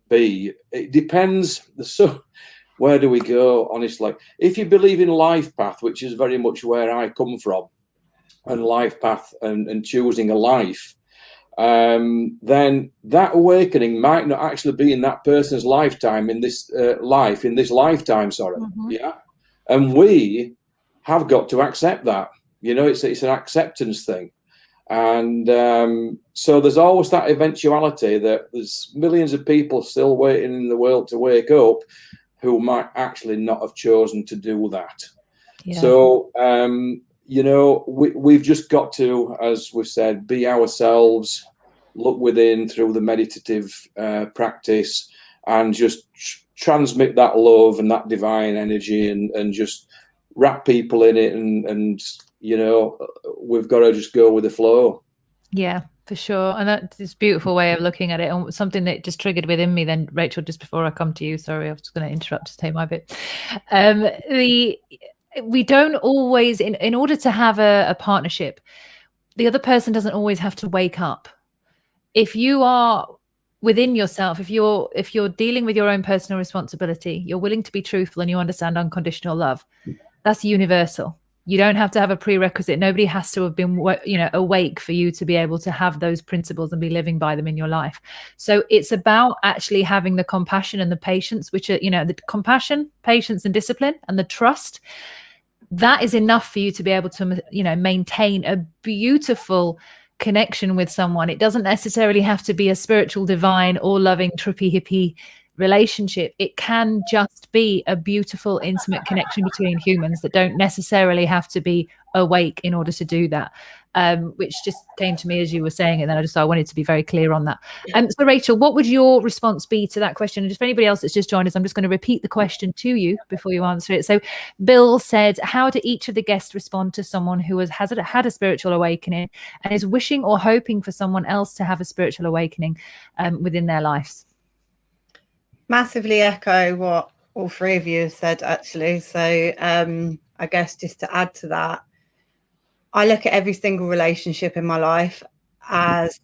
be. It depends. So where do we go, honestly? If you believe in life path, which is very much where I come from, and life path and choosing a life, then that awakening might not actually be in that person's lifetime, in this lifetime, sorry. Yeah. And we have got to accept that. You know, it's an acceptance thing. And so there's always that eventuality that there's millions of people still waiting in the world to wake up who might actually not have chosen to do that. Yeah. So, you know, we've just got to, as we've said, be ourselves, look within through the meditative practice, and just transmit that love and that divine energy, and just wrap people in it. And you know, we've got to just go with the flow. Yeah, for sure. And that's this beautiful way of looking at it, and something that just triggered within me then, Rachel, just before I come to you. Sorry, I was just going to interrupt to say my bit. We don't always, in order to have a partnership, the other person doesn't always have to wake up. If you are within yourself, if you're dealing with your own personal responsibility, you're willing to be truthful, and you understand unconditional love, that's universal. You don't have to have a prerequisite. Nobody has to have been, you know, awake for you to be able to have those principles and be living by them in your life. So it's about actually having the compassion and the patience, which are, you know, the compassion, patience, and discipline, and the trust. That is enough for you to be able to, you know, maintain a beautiful connection with someone. It doesn't necessarily have to be a spiritual, divine, or loving, trippy, hippie relationship. It can just be a beautiful, intimate connection between humans that don't necessarily have to be awake in order to do that. Which just came to me as you were saying it, and I wanted to be very clear on that. So Rachel, what would your response be to that question? And just for anybody else that's just joined us, I'm just going to repeat the question to you before you answer it. So Bill said, how do each of the guests respond to someone who has had a spiritual awakening and is wishing or hoping for someone else to have a spiritual awakening within their lives? Massively echo what all three of you have said, actually. So I guess just to add to that, I look at every single relationship in my life as,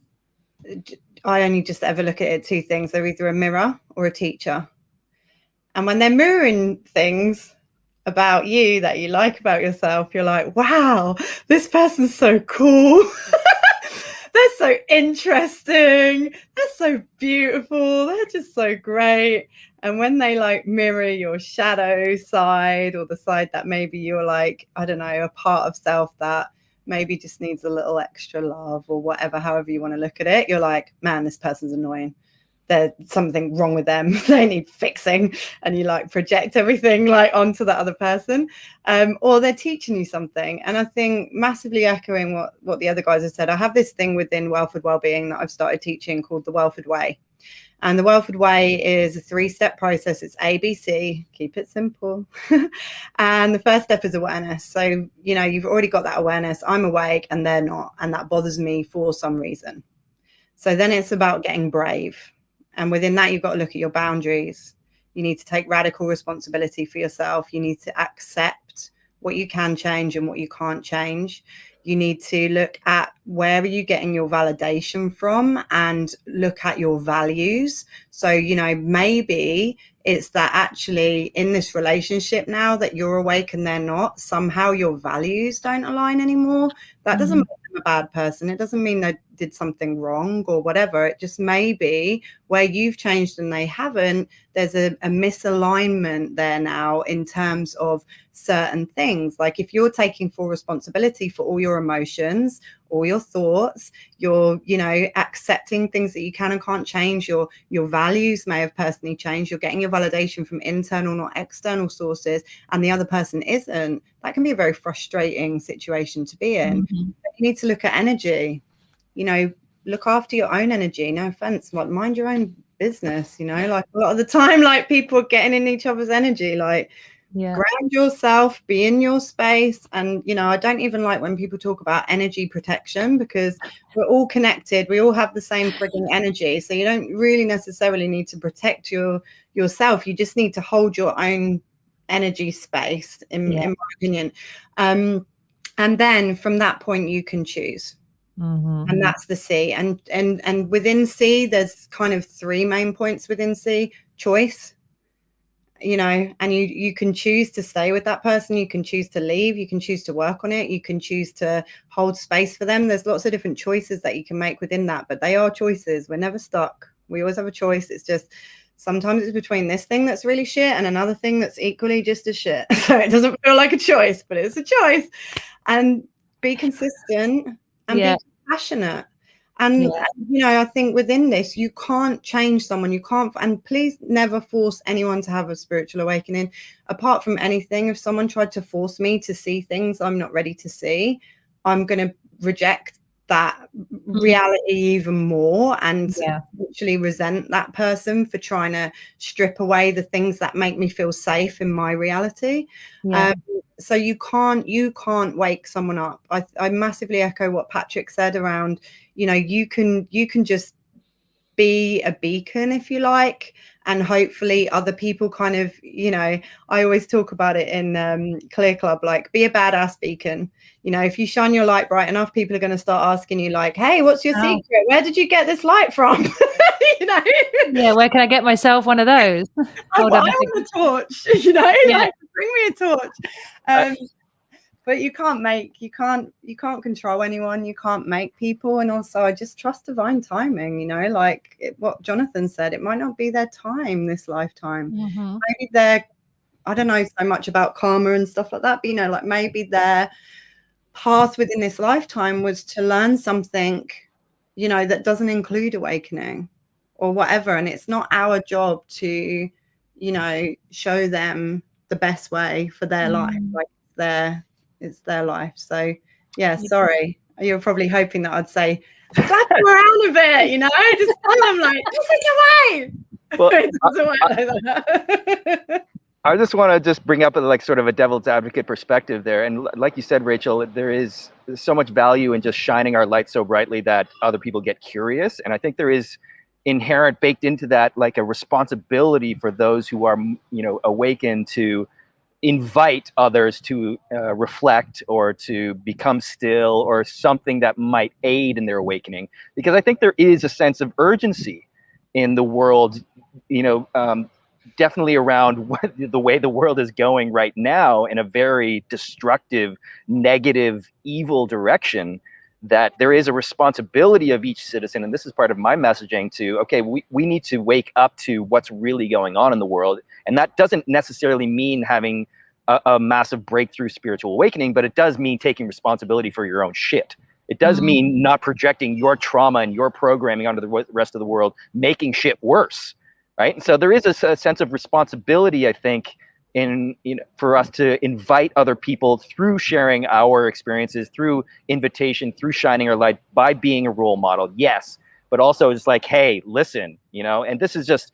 I only just ever look at it two things. They're either a mirror or a teacher. And when they're mirroring things about you that you like about yourself, you're like, wow, this person's so cool. They're so interesting. They're so beautiful. They're just so great. And when they like mirror your shadow side, or the side that maybe you're like, I don't know, a part of self that maybe just needs a little extra love, or whatever, however you want to look at it, you're like, man, this person's annoying. There's something wrong with them. They need fixing. And you like project everything like onto the other person, or they're teaching you something. And I think, massively echoing what the other guys have said, I have this thing within Welford Wellbeing that I've started teaching called the Welford Way. And the Welford Way is a 3-step process. It's ABC, keep it simple. And the first step is awareness. So, you know, you've already got that awareness. I'm awake and they're not. And that bothers me for some reason. So then it's about getting brave. And within that, you've got to look at your boundaries. You need to take radical responsibility for yourself. You need to accept what you can change and what you can't change. You need to look at where are you getting your validation from, and look at your values. So, you know, maybe it's that actually in this relationship now that you're awake and they're not, somehow your values don't align anymore. That doesn't make them a bad person. It doesn't mean they did something wrong or whatever. It just may be where you've changed and they haven't. There's a misalignment there now in terms of certain things. Like if you're taking full responsibility for all your emotions, all your thoughts, you're, you know, accepting things that you can and can't change, your values may have personally changed, you're getting your validation from internal, not external sources, and the other person isn't, that can be a very frustrating situation to be in. You need to look at energy, you know, look after your own energy. No offense, like mind your own business, you know, like a lot of the time, like people are getting in each other's energy, like ground yourself, be in your space. And, you know, I don't even like when people talk about energy protection, because we're all connected. We all have the same frigging energy. So you don't really necessarily need to protect yourself. You just need to hold your own energy space, in my opinion. And then from that point, you can choose. And that's the C. And within C, there's kind of 3 main points within C. Choice, you know, and you can choose to stay with that person. You can choose to leave. You can choose to work on it. You can choose to hold space for them. There's lots of different choices that you can make within that, but they are choices. We're never stuck. We always have a choice. It's just sometimes it's between this thing that's really shit and another thing that's equally just as shit. So it doesn't feel like a choice, but it's a choice. And be consistent and be passionate. And you know, I think within this, you can't change someone. You can't, and please never force anyone to have a spiritual awakening. Apart from anything, if someone tried to force me to see things I'm not ready to see, I'm going to reject that reality even more and actually resent that person for trying to strip away the things that make me feel safe in my reality. So you can't wake someone up. I massively echo what Patrick said around, you know, you can just be a beacon, if you like, and hopefully other people kind of, you know, I always talk about it in Clear Club, like be a badass beacon. You know, if you shine your light bright enough, people are going to start asking you like, hey, what's your secret? Where did you get this light from? You know? Yeah, where can I get myself one of those? I want a torch, you know, like, bring me a torch. But you can't control anyone. You can't make people. And also I just trust divine timing, you know, like what Jonathan said, it might not be their time this lifetime. Maybe they're, I don't know so much about karma and stuff like that, but you know, like maybe their path within this lifetime was to learn something, you know, that doesn't include awakening or whatever. And it's not our job to, you know, show them the best way for their life. Like it's their life. So yeah, sorry. You're probably hoping that I'd say slap them around a bit, you know, just tell them like, this is the way. Well, it doesn't work like that. I just want to just bring up like sort of a devil's advocate perspective there. And like you said, Rachel, there's so much value in just shining our light so brightly that other people get curious. And I think there is inherent baked into that, like a responsibility for those who are, you know, awakened to invite others to reflect or to become still or something that might aid in their awakening. Because I think there is a sense of urgency in the world, you know, definitely around the way the world is going right now in a very destructive, negative, evil direction, that there is a responsibility of each citizen. And this is part of my messaging to, okay, we need to wake up to what's really going on in the world. And that doesn't necessarily mean having a massive breakthrough spiritual awakening, but it does mean taking responsibility for your own shit. It does mean not projecting your trauma and your programming onto the rest of the world, making shit worse. Right. And so there is a sense of responsibility, I think, in, you know, for us to invite other people through sharing our experiences, through invitation, through shining our light, by being a role model. Yes. But also it's like, hey, listen, you know, and this is just,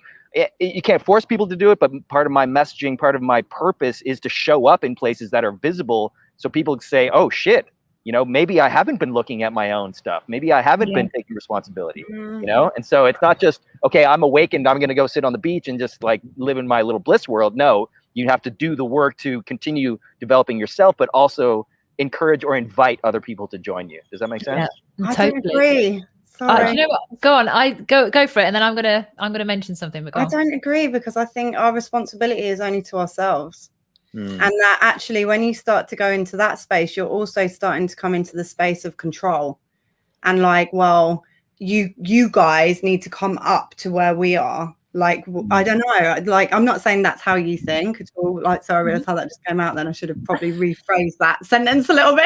you can't force people to do it. But part of my messaging, part of my purpose is to show up in places that are visible so people say, oh, shit. You know, maybe I haven't been looking at my own stuff. Maybe I haven't been taking responsibility, you know? And so it's not just, okay, I'm awakened, I'm going to go sit on the beach and just like live in my little bliss world. No, you have to do the work to continue developing yourself, but also encourage or invite other people to join you. Does that make sense? Yeah, I don't agree. Sorry. You know what? Go on. Go for it, and then I'm gonna mention something. But I don't agree, because I think our responsibility is only to ourselves. And that actually, when you start to go into that space, you're also starting to come into the space of control. And like, well, you guys need to come up to where we are. Like, I don't know. Like, I'm not saying that's how you think at all. Like, so I realized how that just came out. Then I should have probably rephrased that sentence a little bit.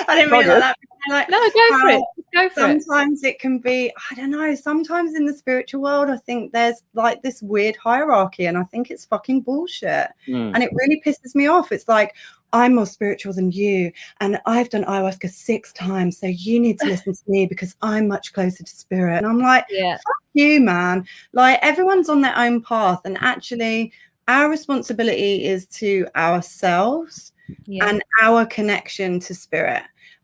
I didn't mean that. Like, no, go for it. Go for it. Sometimes it can be, I don't know. Sometimes in the spiritual world, I think there's like this weird hierarchy, and I think it's fucking bullshit. And it really pisses me off. It's like, I'm more spiritual than you, and I've done ayahuasca 6 times, so you need to listen to me because I'm much closer to spirit. And I'm like, fuck you, man. Like, everyone's on their own path, and actually our responsibility is to ourselves and our connection to spirit.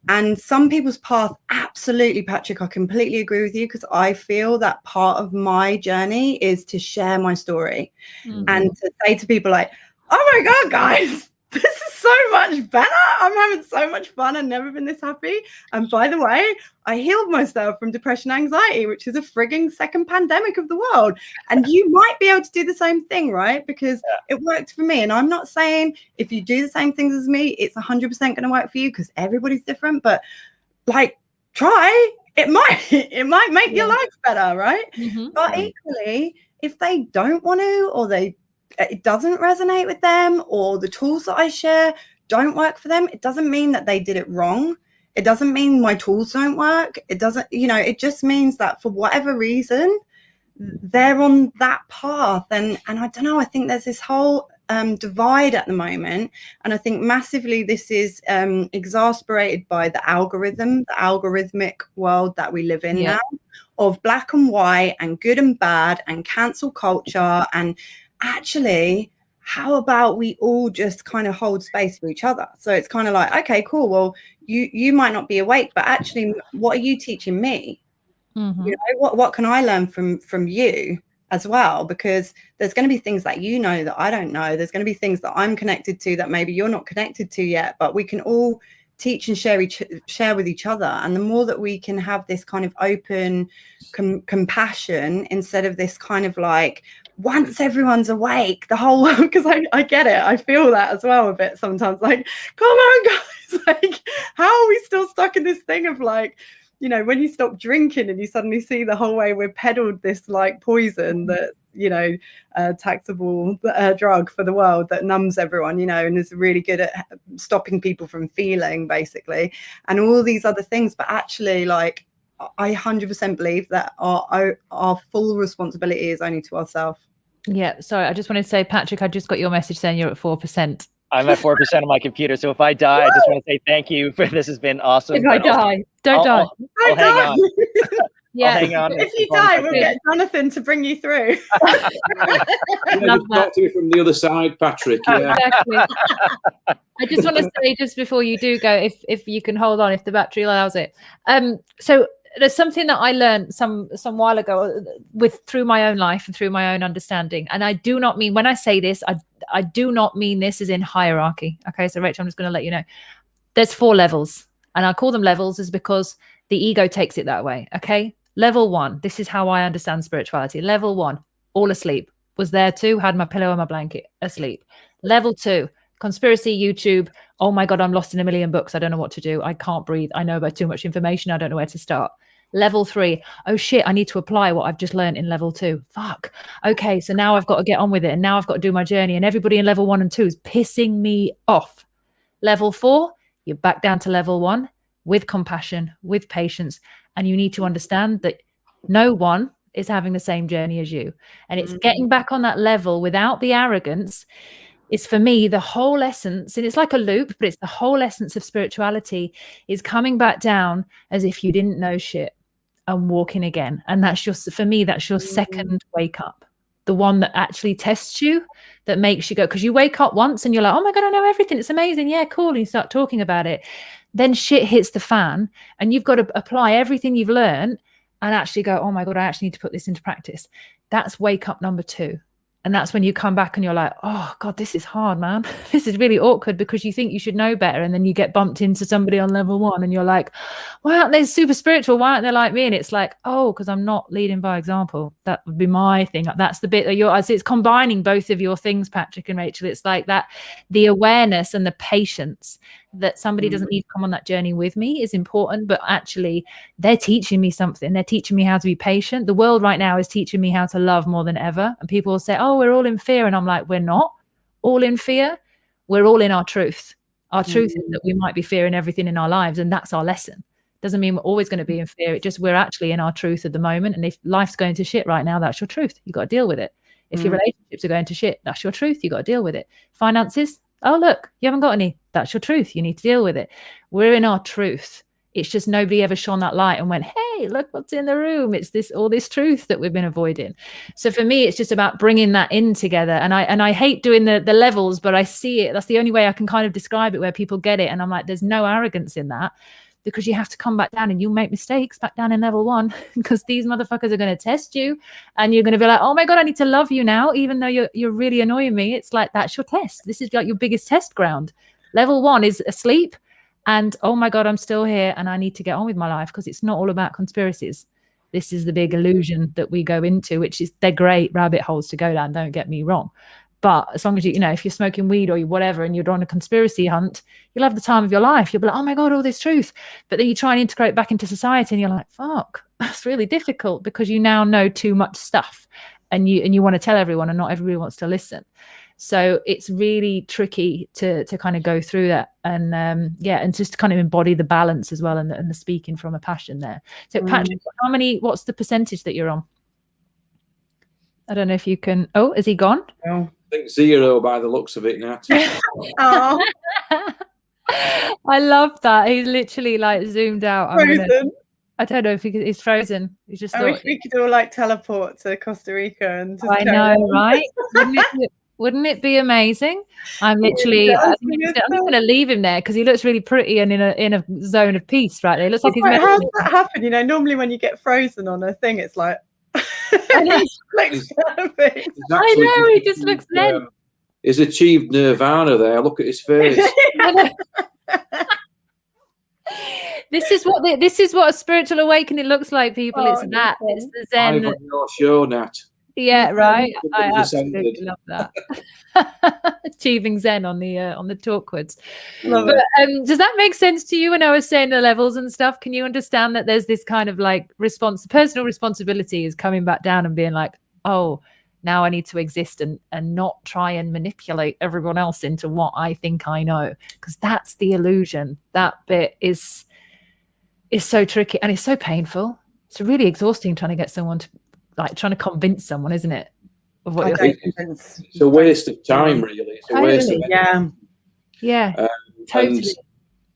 And some people's path, absolutely, Patrick, I completely agree with you, because I feel that part of my journey is to share my story and to say to people like, oh my God, guys, this is so much better. I'm having so much fun. I've never been this happy. And by the way, I healed myself from depression, anxiety, which is a frigging second pandemic of the world. And you might be able to do the same thing, right? Because it worked for me. And I'm not saying if you do the same things as me, it's 100% going to work for you, because everybody's different. But like, try. It might make your life better, right? But equally, if they don't want to, or it doesn't resonate with them, or the tools that I share don't work for them, it doesn't mean that they did it wrong. It doesn't mean my tools don't work. It doesn't, it just means that for whatever reason, they're on that path. And I don't know, I think there's this whole divide at the moment. And I think massively this is exasperated by the algorithmic world that we live in now, of black and white and good and bad and cancel culture. And actually, how about we all just kind of hold space for each other? So it's kind of like, okay, cool. Well, you might not be awake, but actually, what are you teaching me? What can I learn from you as well? Because there's going to be things that that I don't know. There's going to be things that I'm connected to that maybe you're not connected to yet, but we can all teach and share with each other. And the more that we can have this kind of open compassion, instead of this kind of like, once everyone's awake, the whole world, because I get it. I feel that as well a bit sometimes. Like, come on, guys. Like, how are we still stuck in this thing of like, when you stop drinking and you suddenly see the whole way we're peddled this like poison that, taxable drug for the world that numbs everyone, and is really good at stopping people from feeling, basically, and all these other things. But actually, like, I 100% believe that our full responsibility is only to ourselves. Yeah. Sorry, I just wanted to say, Patrick, I just got your message saying you're at 4%. I'm at 4% on my computer. So if I die, I just want to say thank you for this. Has been awesome. If I die, don't die. I'll hang on. Yeah. I'll hang on. If you die, we'll get Jonathan to bring you through. Just talk to me from the other side, Patrick. Yeah. Exactly. I just want to say, just before you do go, if you can hold on, if the battery allows it. So there's something that I learned some while ago through my own life and through my own understanding. And I do not mean, when I say this, I do not mean this as in hierarchy. Okay, so Rachel, I'm just going to let you know. There's 4 levels, and I call them levels is because the ego takes it that way. Okay, level 1, this is how I understand spirituality. Level 1, all asleep. Was there too, had my pillow and my blanket, asleep. Level 2, conspiracy, YouTube. Oh my God, I'm lost in a million books. I don't know what to do. I can't breathe. I know about too much information. I don't know where to start. Level 3, oh shit, I need to apply what I've just learned in level 2. Fuck. Okay, so now I've got to get on with it, and now I've got to do my journey, and everybody in level 1 and 2 is pissing me off. Level 4, you're back down to level 1 with compassion, with patience, and you need to understand that no one is having the same journey as you. And it's getting back on that level without the arrogance. It's, for me, the whole essence, and it's like a loop, but it's the whole essence of spirituality is coming back down as if you didn't know shit and walking again. And that's for me, that's your second wake up, the one that actually tests you, that makes you go, because you wake up once and you're like, oh my God, I know everything. It's amazing. Yeah, cool. And you start talking about it. Then shit hits the fan and you've got to apply everything you've learned and actually go, oh my God, I actually need to put this into practice. That's wake up number 2. And that's when you come back and you're like, oh God, this is hard, man. This is really awkward, because you think you should know better. And then you get bumped into somebody on level 1 and you're like, why aren't they super spiritual? Why aren't they like me? And it's like, oh, because I'm not leading by example. That would be my thing. That's the bit that it's combining both of your things, Patrick and Rachel. It's like that, the awareness and the patience that somebody doesn't need to come on that journey with me is important, but actually they're teaching me something. They're teaching me how to be patient. The world right now is teaching me how to love more than ever. And people will say, oh, we're all in fear. And I'm like, we're not all in fear. We're all in our truth. Our truth is that we might be fearing everything in our lives. And that's our lesson. Doesn't mean we're always going to be in fear. It just, we're actually in our truth at the moment. And if life's going to shit right now, that's your truth. You got to deal with it. If your relationships are going to shit, that's your truth. You got to deal with it. Finances, oh, look, you haven't got any. That's your truth. You need to deal with it. We're in our truth. It's just nobody ever shone that light and went, hey, look what's in the room. It's all this truth that we've been avoiding. So for me, it's just about bringing that in together. And I hate doing the levels, but I see it. That's the only way I can kind of describe it, where people get it. And I'm like, there's no arrogance in that, because you have to come back down, and you'll make mistakes back down in level 1, because these motherfuckers are going to test you, and you're going to be like, oh my God, I need to love you now, even though you're really annoying me. It's like, that's your test. This is like your biggest test ground. Level 1 is asleep and, oh my God, I'm still here and I need to get on with my life, because it's not all about conspiracies. This is the big illusion that we go into, which is, they're great rabbit holes to go down, don't get me wrong. But as long as you know, if you're smoking weed or whatever and you're on a conspiracy hunt, you'll have the time of your life. You'll be like, oh my God, all this truth. But then you try and integrate back into society and you're like, fuck, that's really difficult, because you now know too much stuff and you want to tell everyone and not everybody wants to listen. So it's really tricky to kind of go through that and and just kind of embody the balance as well, and the speaking from a passion there. So Patrick, what's the percentage that you're on? I don't know if you can. Oh, is he gone? Oh. I think 0 by the looks of it, Nat. Oh. I love that. He's literally like zoomed out. I don't know if he's frozen. He's just. I wish we could all like teleport to Costa Rica and just. I know, right? Wouldn't it be amazing? I'm literally. I'm just going to leave him there because he looks really pretty and in a zone of peace right there. It looks like he's. How does that happen? You know, normally when you get frozen on a thing, it's like. I know, he just looks zen. He's achieved nirvana there. Look at his face. This is what a spiritual awakening looks like, people. It's that. It's the zen. I'm on your show, Nat. Yeah, right. I absolutely love that. Achieving zen on the talkwards. But does that make sense to you when I was saying the levels and stuff? Can you understand that there's this kind of like personal responsibility is coming back down and being like, oh, now I need to exist and not try and manipulate everyone else into what I think I know, because that's the illusion. That bit is so tricky and it's so painful. It's really exhausting trying to get someone to trying to convince someone, isn't it? Of what it's a waste of time, really. It's a waste of energy. Yeah, totally.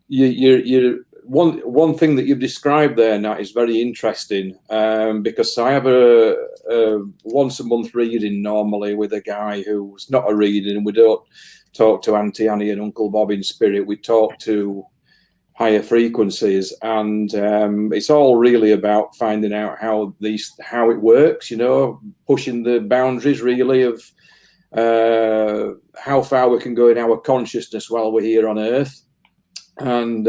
You're one thing that you've described there, Nat, is very interesting, because I have a once a month reading normally with a guy who's not a reading, and we don't talk to Auntie Annie and Uncle Bob in spirit. We talk to higher frequencies, and it's all really about finding out how it works, you know, pushing the boundaries really of how far we can go in our consciousness while we're here on Earth. And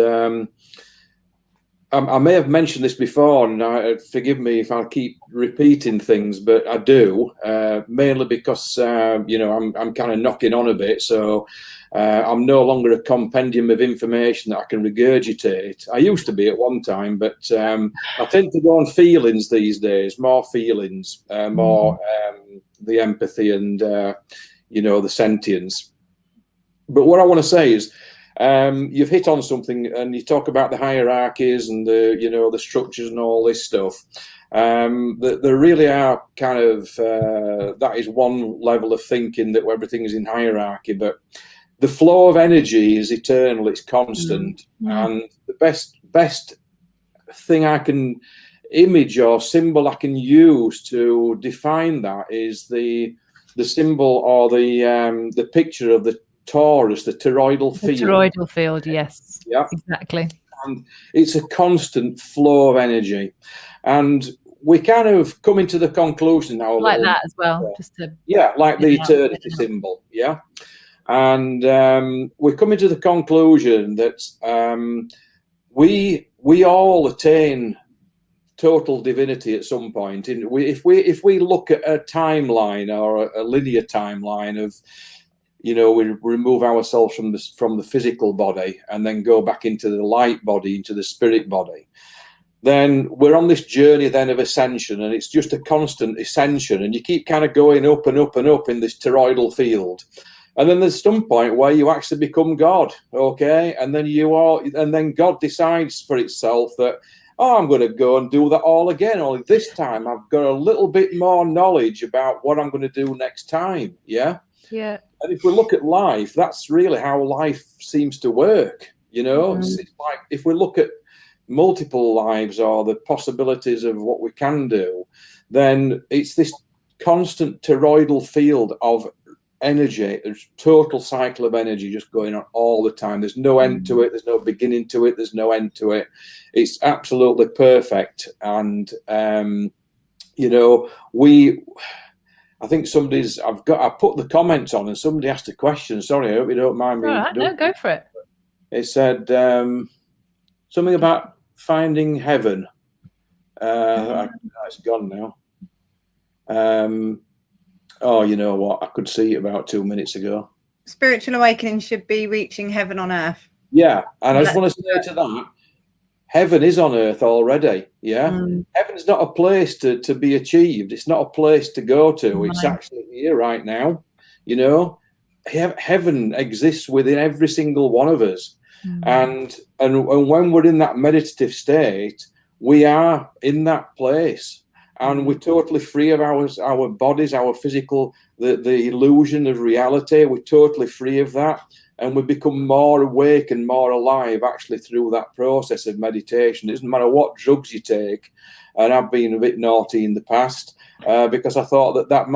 I may have mentioned this before, and forgive me if I keep repeating things, but I do, mainly because I'm kind of knocking on a bit, so I'm no longer a compendium of information that I can regurgitate. I used to be at one time, but I tend to go on feelings these days, more feelings, more the empathy and the sentience. But what I want to say is, you've hit on something, and you talk about the hierarchies and the structures and all this stuff. There really are kind of that is one level of thinking, that everything is in hierarchy, but the flow of energy is eternal, it's constant. And the best thing I can image or symbol I can use to define that is the symbol or the picture of the torus, the toroidal field. The toroidal field, yes. Yeah, exactly. And it's a constant flow of energy, and we kind of coming to the conclusion now, like that as well, just to like the eternity symbol, and we're coming to the conclusion that we all attain total divinity at some point. If we look at a timeline or a linear timeline of, we remove ourselves from the physical body and then go back into the light body, into the spirit body, then we're on this journey then of ascension, and it's just a constant ascension, and you keep kind of going up and up and up in this toroidal field. And then there's some point where you actually become God, okay? And then God decides for itself that, I'm going to go and do that all again. Only this time I've got a little bit more knowledge about what I'm going to do next time. Yeah. Yeah. And if we look at life, that's really how life seems to work. It's like if we look at multiple lives or the possibilities of what we can do, then it's this constant toroidal field of energy, there's total cycle of energy just going on all the time. There's no end to it, there's no beginning to it, there's no end to it. It's absolutely perfect. And I think I put the comments on and somebody asked a question. Sorry, I hope you don't mind me. All right, no, go for it. It said something about finding heaven. It's gone now. Oh, you know what? I could see it about 2 minutes ago. Spiritual awakening should be reaching heaven on earth. Yeah, and I just want to say to that, heaven is on earth already. Yeah, heaven's not a place to be achieved. It's not a place to go to. It's actually here right now. You know, heaven exists within every single one of us, and when we're in that meditative state, we are in that place, and we're totally free of our bodies, our physical, the illusion of reality. We're totally free of that. And we become more awake and more alive actually through that process of meditation. It doesn't matter what drugs you take. And I've been a bit naughty in the past because I thought that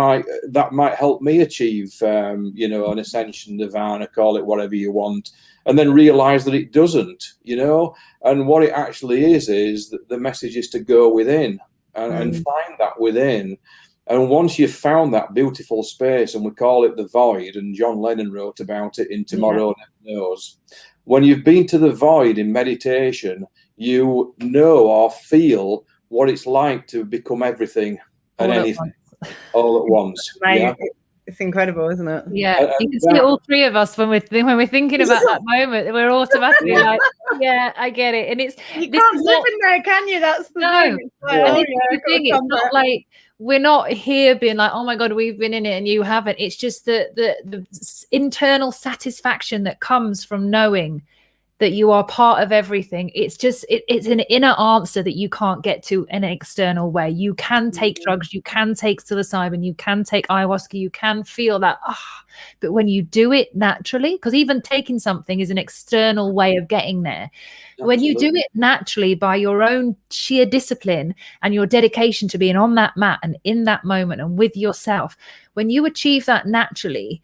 might help me achieve, you know, an ascension, nirvana, call it whatever you want, and then realize that it doesn't, you know. And what it actually is that the message is to go within and find that within. And once you've found that beautiful space, and we call it the void, and John Lennon wrote about it in Tomorrow Never Knows, when you've been to the void in meditation, you know or feel what it's like to become everything and anything all at once. Yeah? It's incredible, isn't it? Yeah, you can see all three of us when we're thinking about that moment. We're automatically like, yeah, I get it. And you can't live in there, can you? That's the thing. It's like, the thing. It's not like we're not here being like, oh my God, we've been in it and you haven't. It's just the internal satisfaction that comes from knowing that you are part of everything. It's just, it's an inner answer that you can't get to in an external way. You can take drugs, you can take psilocybin, you can take ayahuasca, you can feel that, but when you do it naturally, because even taking something is an external way of getting there. Absolutely. When you do it naturally by your own sheer discipline and your dedication to being on that mat and in that moment and with yourself, when you achieve that naturally,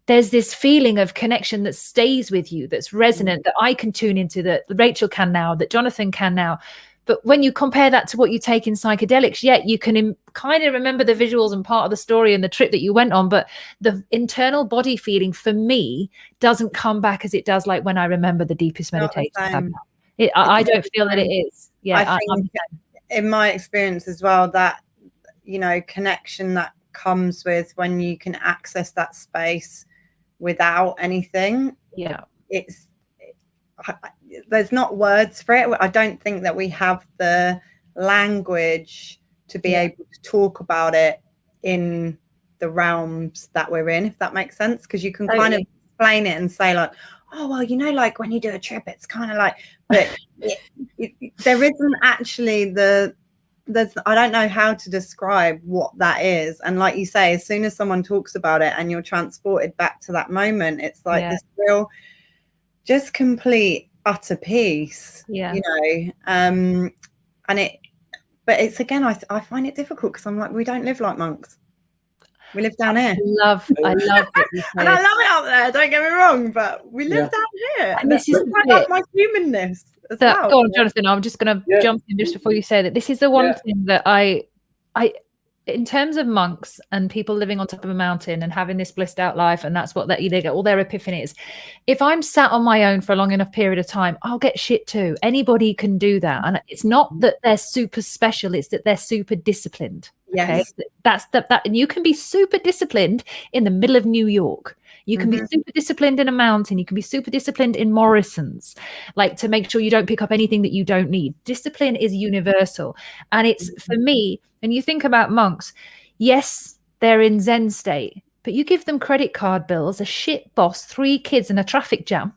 there's this feeling of connection that stays with you, that's resonant, that I can tune into, that Rachel can now, that Jonathan can now. But when you compare that to what you take in psychedelics, you can kind of remember the visuals and part of the story and the trip that you went on. But the internal body feeling for me doesn't come back as it does like when I remember the deepest meditation. I don't feel that it is. Yeah, I think in my experience as well, that, you know, connection that comes with when you can access that space without anything. Yeah, there's not words for it. I don't think that we have the language to be able to talk about it in the realms that we're in, if that makes sense, because you can kind of explain it and say like, oh well, you know, like when you do a trip, it's kind of like, but there isn't actually I don't know how to describe what that is. And like you say, as soon as someone talks about it and you're transported back to that moment, it's like this real, just complete utter peace, you know. But it's, again, I find it difficult because I'm like, we don't live like monks. We live down here. I love what you say. And I love it up there, don't get me wrong, but we live down here. And this is my humanness. Go on, Jonathan. I'm just going to jump in just before you say that. This is the one thing that I, in terms of monks and people living on top of a mountain and having this blissed out life, and that's what they get all their epiphanies. If I'm sat on my own for a long enough period of time, I'll get shit too. Anybody can do that, and it's not that they're super special; it's that they're super disciplined. Yes, okay? That's that, and you can be super disciplined in the middle of New York. You can be super disciplined in a mountain. You can be super disciplined in Morrison's, like to make sure you don't pick up anything that you don't need. Discipline is universal. And it's, for me, when you think about monks, yes, they're in Zen state, but you give them credit card bills, a shit boss, 3 kids and a traffic jam.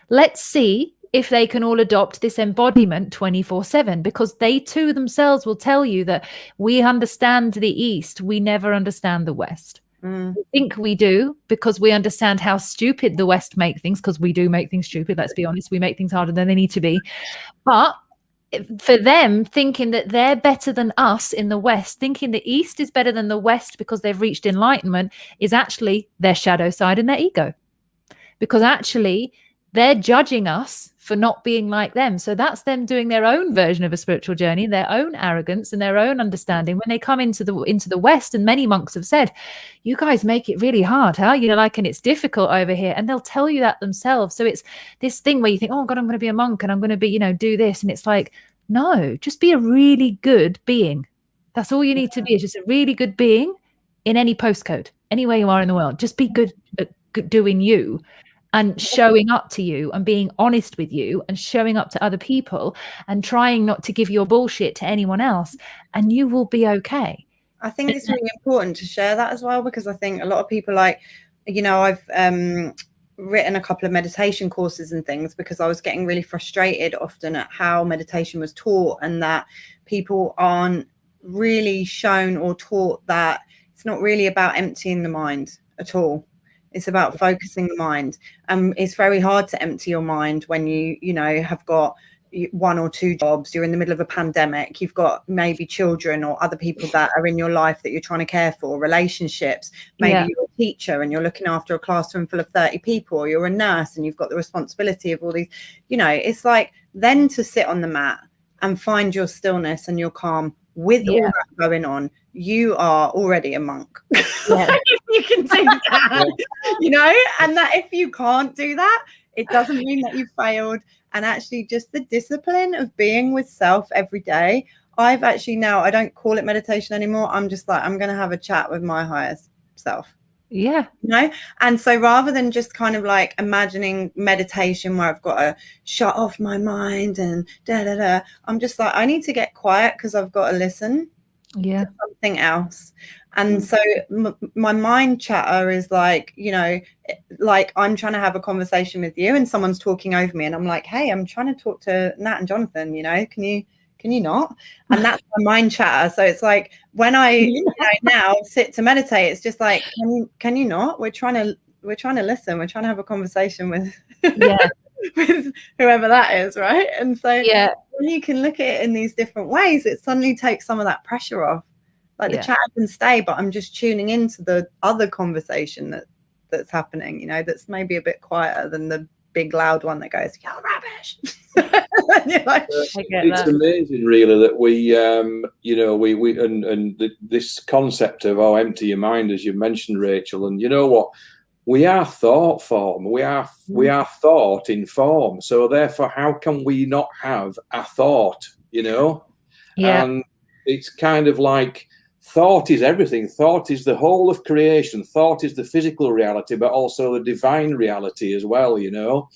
Let's see if they can all adopt this embodiment 24/7, because they too themselves will tell you that we understand the East, we never understand the West. We think we do because we understand how stupid the West make things, because we do make things stupid. Let's be honest. We make things harder than they need to be. But for them, thinking that they're better than us in the West, thinking the East is better than the West because they've reached enlightenment, is actually their shadow side and their ego. Because actually, they're judging us for not being like them. So that's them doing their own version of a spiritual journey, their own arrogance and their own understanding. When they come into the West, and many monks have said, you guys make it really hard, huh? You know, like, and it's difficult over here. And they'll tell you that themselves. So it's this thing where you think, oh God, I'm going to be a monk and I'm going to be, you know, do this. And it's like, no, just be a really good being. That's all you need to be, is just a really good being in any postcode, anywhere you are in the world. Just be good at doing you, and showing up to you and being honest with you and showing up to other people and trying not to give your bullshit to anyone else, and you will be okay. I think it's really important to share that as well, because I think a lot of people, like, you know, I've written a couple of meditation courses and things because I was getting really frustrated often at how meditation was taught, and that people aren't really shown or taught that it's not really about emptying the mind at all. It's about focusing the mind. It's very hard to empty your mind when you know, have got 1 or 2 jobs, you're in the middle of a pandemic, you've got maybe children or other people that are in your life that you're trying to care for, relationships, maybe you're a teacher and you're looking after a classroom full of 30 people, or you're a nurse and you've got the responsibility of all these, you know, it's like then to sit on the mat and find your stillness and your calm with all that going on, you are already a monk. You can do that, you know, and that if you can't do that, it doesn't mean that you failed. And actually just the discipline of being with self every day. I've actually now, I don't call it meditation anymore. I'm just like, I'm going to have a chat with my highest self. Yeah. You know? And so rather than just kind of like imagining meditation where I've got to shut off my mind and I'm just like, I need to get quiet because I've got to listen to something else. And so my mind chatter is like, you know, like I'm trying to have a conversation with you and someone's talking over me and I'm like, hey, I'm trying to talk to Nat and Jonathan, you know, can you not? And that's my mind chatter. So it's like when I you know, now sit to meditate, it's just like, can you not? We're trying to listen. We're trying to have a conversation with with whoever that is, right? And so when you can look at it in these different ways, it suddenly takes some of that pressure off. Like the chat can stay, but I'm just tuning into the other conversation that's happening, you know, that's maybe a bit quieter than the big loud one that goes, you're rubbish. Like, it's amazing, really, that we, you know, we this concept of empty your mind, as you mentioned, Rachel, and you know what? We are thought form. We are thought in form. So therefore, how can we not have a thought? You know, and it's kind of like, thought is everything. Thought is the whole of creation. Thought is the physical reality, but also the divine reality as well, you know.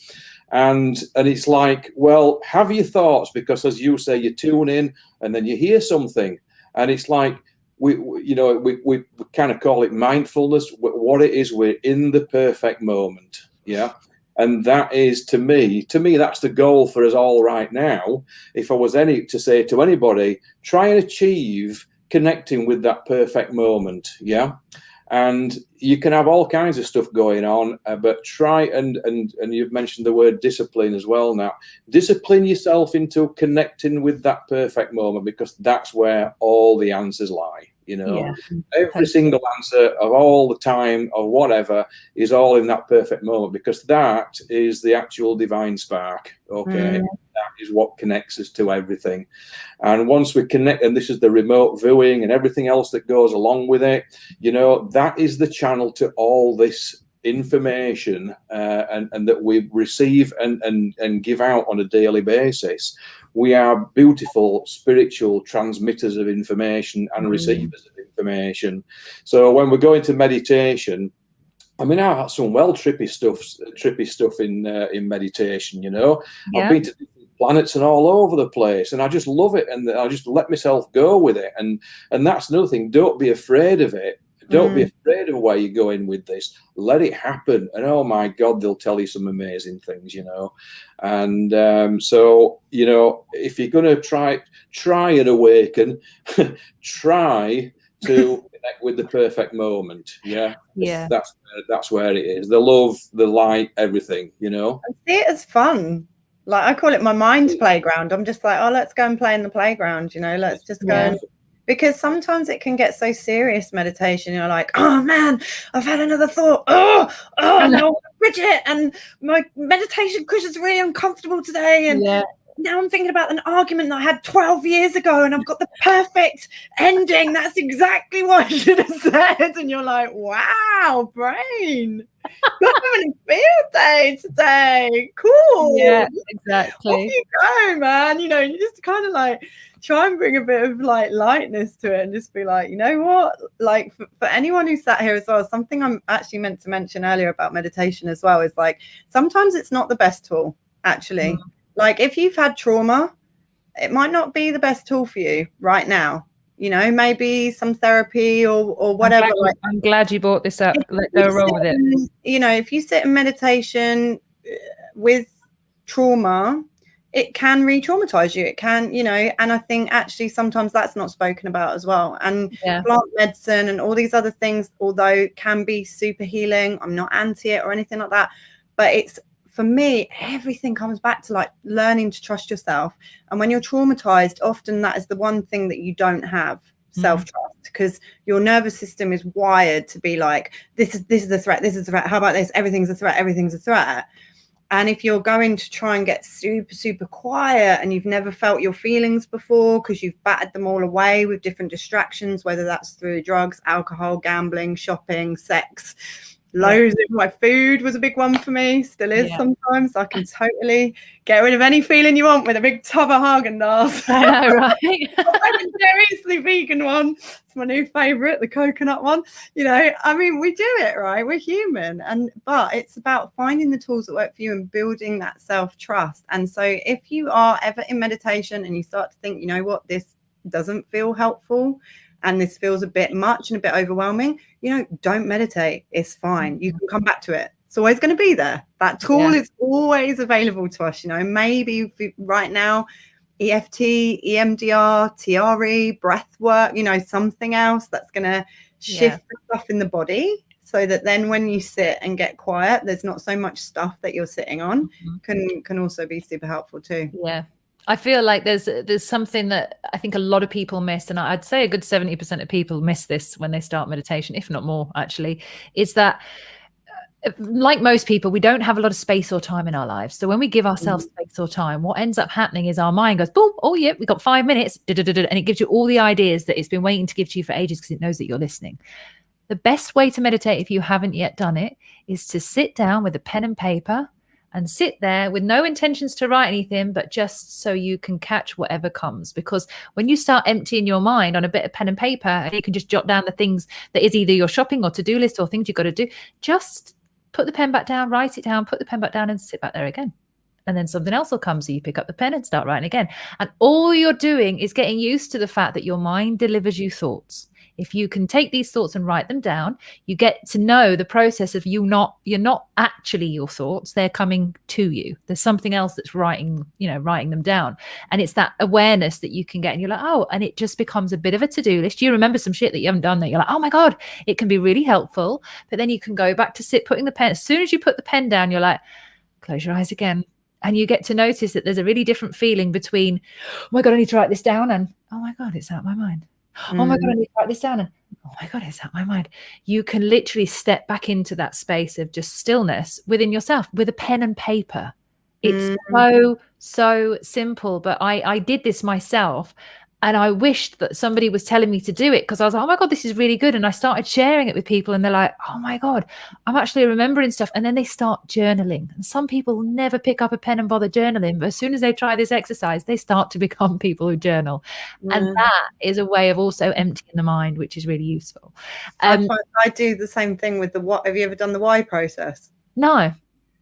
And it's like, well, have your thoughts, because as you say, you tune in and then you hear something. And it's like, we kind of call it mindfulness. What it is, we're in the perfect moment. Yeah. And that is, to me, that's the goal for us all right now. If I was to say to anybody, try and achieve connecting with that perfect moment, and you can have all kinds of stuff going on, but try and you've mentioned the word discipline as well. Now, discipline yourself into connecting with that perfect moment, because that's where all the answers lie. You know, every single answer of all the time or whatever is all in that perfect moment, because that is the actual divine spark. Okay. That is what connects us to everything. And once we connect, and this is the remote viewing and everything else that goes along with it, you know, that is the channel to all this information and that we receive and give out on a daily basis. We are beautiful spiritual transmitters of information and receivers of information. So when we go into meditation, I mean, I've had some trippy stuff in meditation, you know. I've been to different planets and all over the place, and I just love it, and I just let myself go with it. And that's another thing. Don't be afraid of it. Don't be afraid of where you're going with this. Let it happen. And oh my God, they'll tell you some amazing things, you know. And so, you know, if you're going to try and awaken, try to connect with the perfect moment. That's where it is. The love, the light, everything, you know. I see it as fun. Like I call it my mind playground. I'm just like, oh, let's go and play in the playground, you know, let's just go and Because sometimes it can get so serious, meditation. You're like, oh man, I've had another thought. Oh no, Bridget, and my meditation cushion's really uncomfortable today. And now I'm thinking about an argument that I had 12 years ago, and I've got the perfect ending. That's exactly what I should have said. And you're like, wow, brain. We're having a field day today. Cool. Yeah, exactly. Off you go, man. You know, you just kind of like try and bring a bit of like lightness to it and just be like, you know what? Like for anyone who sat here as well, something I'm actually meant to mention earlier about meditation as well is like sometimes it's not the best tool, actually. Mm. Like if you've had trauma, it might not be the best tool for you right now. You know, maybe some therapy or whatever. I'm glad you brought this up. Let's go roll with it. You know, if you sit in meditation with trauma, it can re-traumatize you. It can, you know, and I think actually sometimes that's not spoken about as well. And plant medicine and all these other things, although can be super healing, I'm not anti it or anything like that, but it's, for me, everything comes back to like learning to trust yourself. And when you're traumatized, often that is the one thing that you don't have, self-trust, because your nervous system is wired to be like, this is a threat, this is a threat, how about this, everything's a threat, everything's a threat. And if you're going to try and get super quiet and you've never felt your feelings before because you've battered them all away with different distractions, whether that's through drugs, alcohol, gambling, shopping, sex, loads of my food was a big one for me, still is sometimes. I can totally get rid of any feeling you want with a big tub of Haagen-Dazs. I know, right? Seriously, vegan one. It's my new favorite, the coconut one. You know, I mean, we do it, right? We're human. But it's about finding the tools that work for you and building that self-trust. And so if you are ever in meditation and you start to think, you know what, this doesn't feel helpful, and this feels a bit much and a bit overwhelming, you know, don't meditate. It's fine. You can come back to it. It's always going to be there. That tool is always available to us. You know, maybe right now, EFT, EMDR, TRE, breath work, you know, something else that's going to shift the stuff in the body so that then when you sit and get quiet, there's not so much stuff that you're sitting on. Can also be super helpful too. Yeah. I feel like there's something that I think a lot of people miss, and I'd say a good 70% of people miss this when they start meditation, if not more, actually, is that like most people, we don't have a lot of space or time in our lives. So when we give ourselves space or time, what ends up happening is our mind goes, boom, oh yeah, we've got 5 minutes, and it gives you all the ideas that it's been waiting to give to you for ages because it knows that you're listening. The best way to meditate, if you haven't yet done it, is to sit down with a pen and paper and sit there with no intentions to write anything, but just so you can catch whatever comes. Because when you start emptying your mind on a bit of pen and paper, and you can just jot down the things that is either your shopping or to-do list or things you've got to do, just put the pen back down, write it down, put the pen back down and sit back there again. And then something else will come. So you pick up the pen and start writing again. And all you're doing is getting used to the fact that your mind delivers you thoughts. If you can take these thoughts and write them down, you get to know the process of you're not actually your thoughts. They're coming to you. There's something else that's writing them down. And it's that awareness that you can get. And you're like, oh, and it just becomes a bit of a to-do list. You remember some shit that you haven't done that you're like, oh my God, it can be really helpful. But then you can go back to putting the pen. As soon as you put the pen down, you're like, close your eyes again. And you get to notice that there's a really different feeling between, oh my God, I need to write this down. And oh my God, it's out of my mind. Oh my God, I need to write this down. And oh my God, it's out of my mind. You can literally step back into that space of just stillness within yourself with a pen and paper. It's so simple. But I did this myself. And I wished that somebody was telling me to do it because I was like, oh my God, this is really good. And I started sharing it with people and they're like, oh my God, I'm actually remembering stuff. And then they start journaling. And some people never pick up a pen and bother journaling. But as soon as they try this exercise, they start to become people who journal. And that is a way of also emptying the mind, which is really useful. I do the same thing with the what. Have you ever done the why process? No.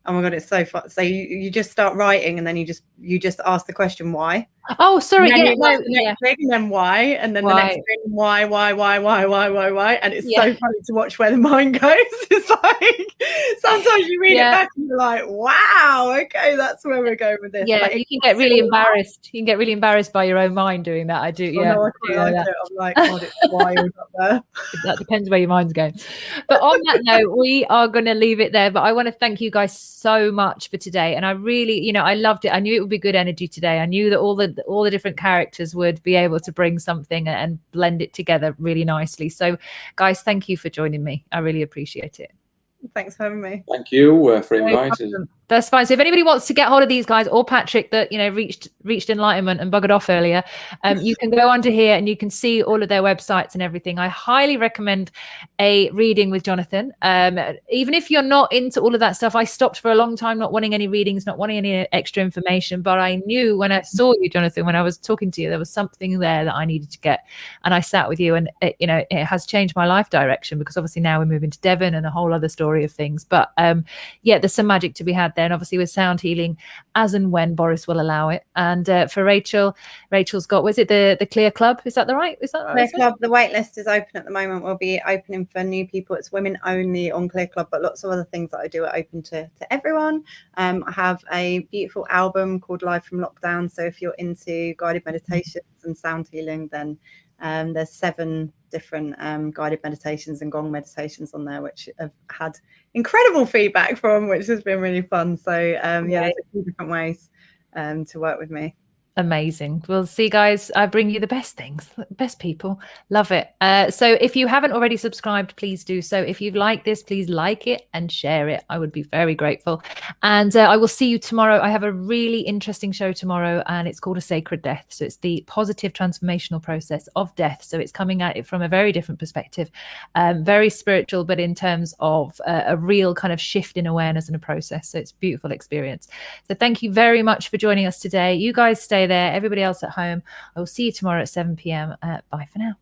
Oh my God, it's so fun. So you just start writing and then you just ask the question why. Oh, sorry. And then why, and then the next thing, why, and it's so funny to watch where the mind goes. It's like sometimes you read it back and you're like, wow, okay, that's where we're going with this. Yeah, like, you can get really embarrassed. You can get really embarrassed by your own mind doing that. I do. Yeah, no, I do. I'm like, God, it's wild up there. That depends where your mind's going. But on that note, we are going to leave it there. But I want to thank you guys so much for today, and I really, I loved it. I knew it would be good energy today. I knew that all the that all the different characters would be able to bring something and blend it together really nicely. So guys, thank you for joining me. I really appreciate it. Thanks for having me. Thank you for inviting. That's fine. So if anybody wants to get hold of these guys, or Patrick that, you know, reached enlightenment and buggered off earlier, you can go onto here and you can see all of their websites and everything. I highly recommend a reading with Jonathan. Even if you're not into all of that stuff, I stopped for a long time not wanting any readings, not wanting any extra information, but I knew when I saw you, Jonathan, when I was talking to you, there was something there that I needed to get, and I sat with you, and it has changed my life direction, because obviously now we're moving to Devon and a whole other story of things. But yeah, there's some magic to be had there, and obviously with sound healing as and when Boris will allow it. And for Rachel's got, was it the Clear Club? Is that right? Clear Club, the wait list is open at the moment. We'll be opening for new people. It's women only on Clear Club, but lots of other things that I do are open to everyone. I have a beautiful album called Live from Lockdown, so if you're into guided meditations and sound healing, then there's 7 different guided meditations and gong meditations on there, which have had incredible feedback from, which has been really fun. So yeah, there's a few different ways to work with me. Amazing. We'll see, guys. I bring you the best things, best people. Love it. So if you haven't already subscribed, please do so. If you like this, please like it and share it. I would be very grateful. And I will see you tomorrow. I have a really interesting show tomorrow, and it's called A Sacred Death. So it's the positive transformational process of death. So it's coming at it from a very different perspective, very spiritual, but in terms of a real kind of shift in awareness and a process. So it's a beautiful experience. So thank you very much for joining us today. You guys stay there. Everybody else at home, I will see you tomorrow at 7 p.m. Bye for now.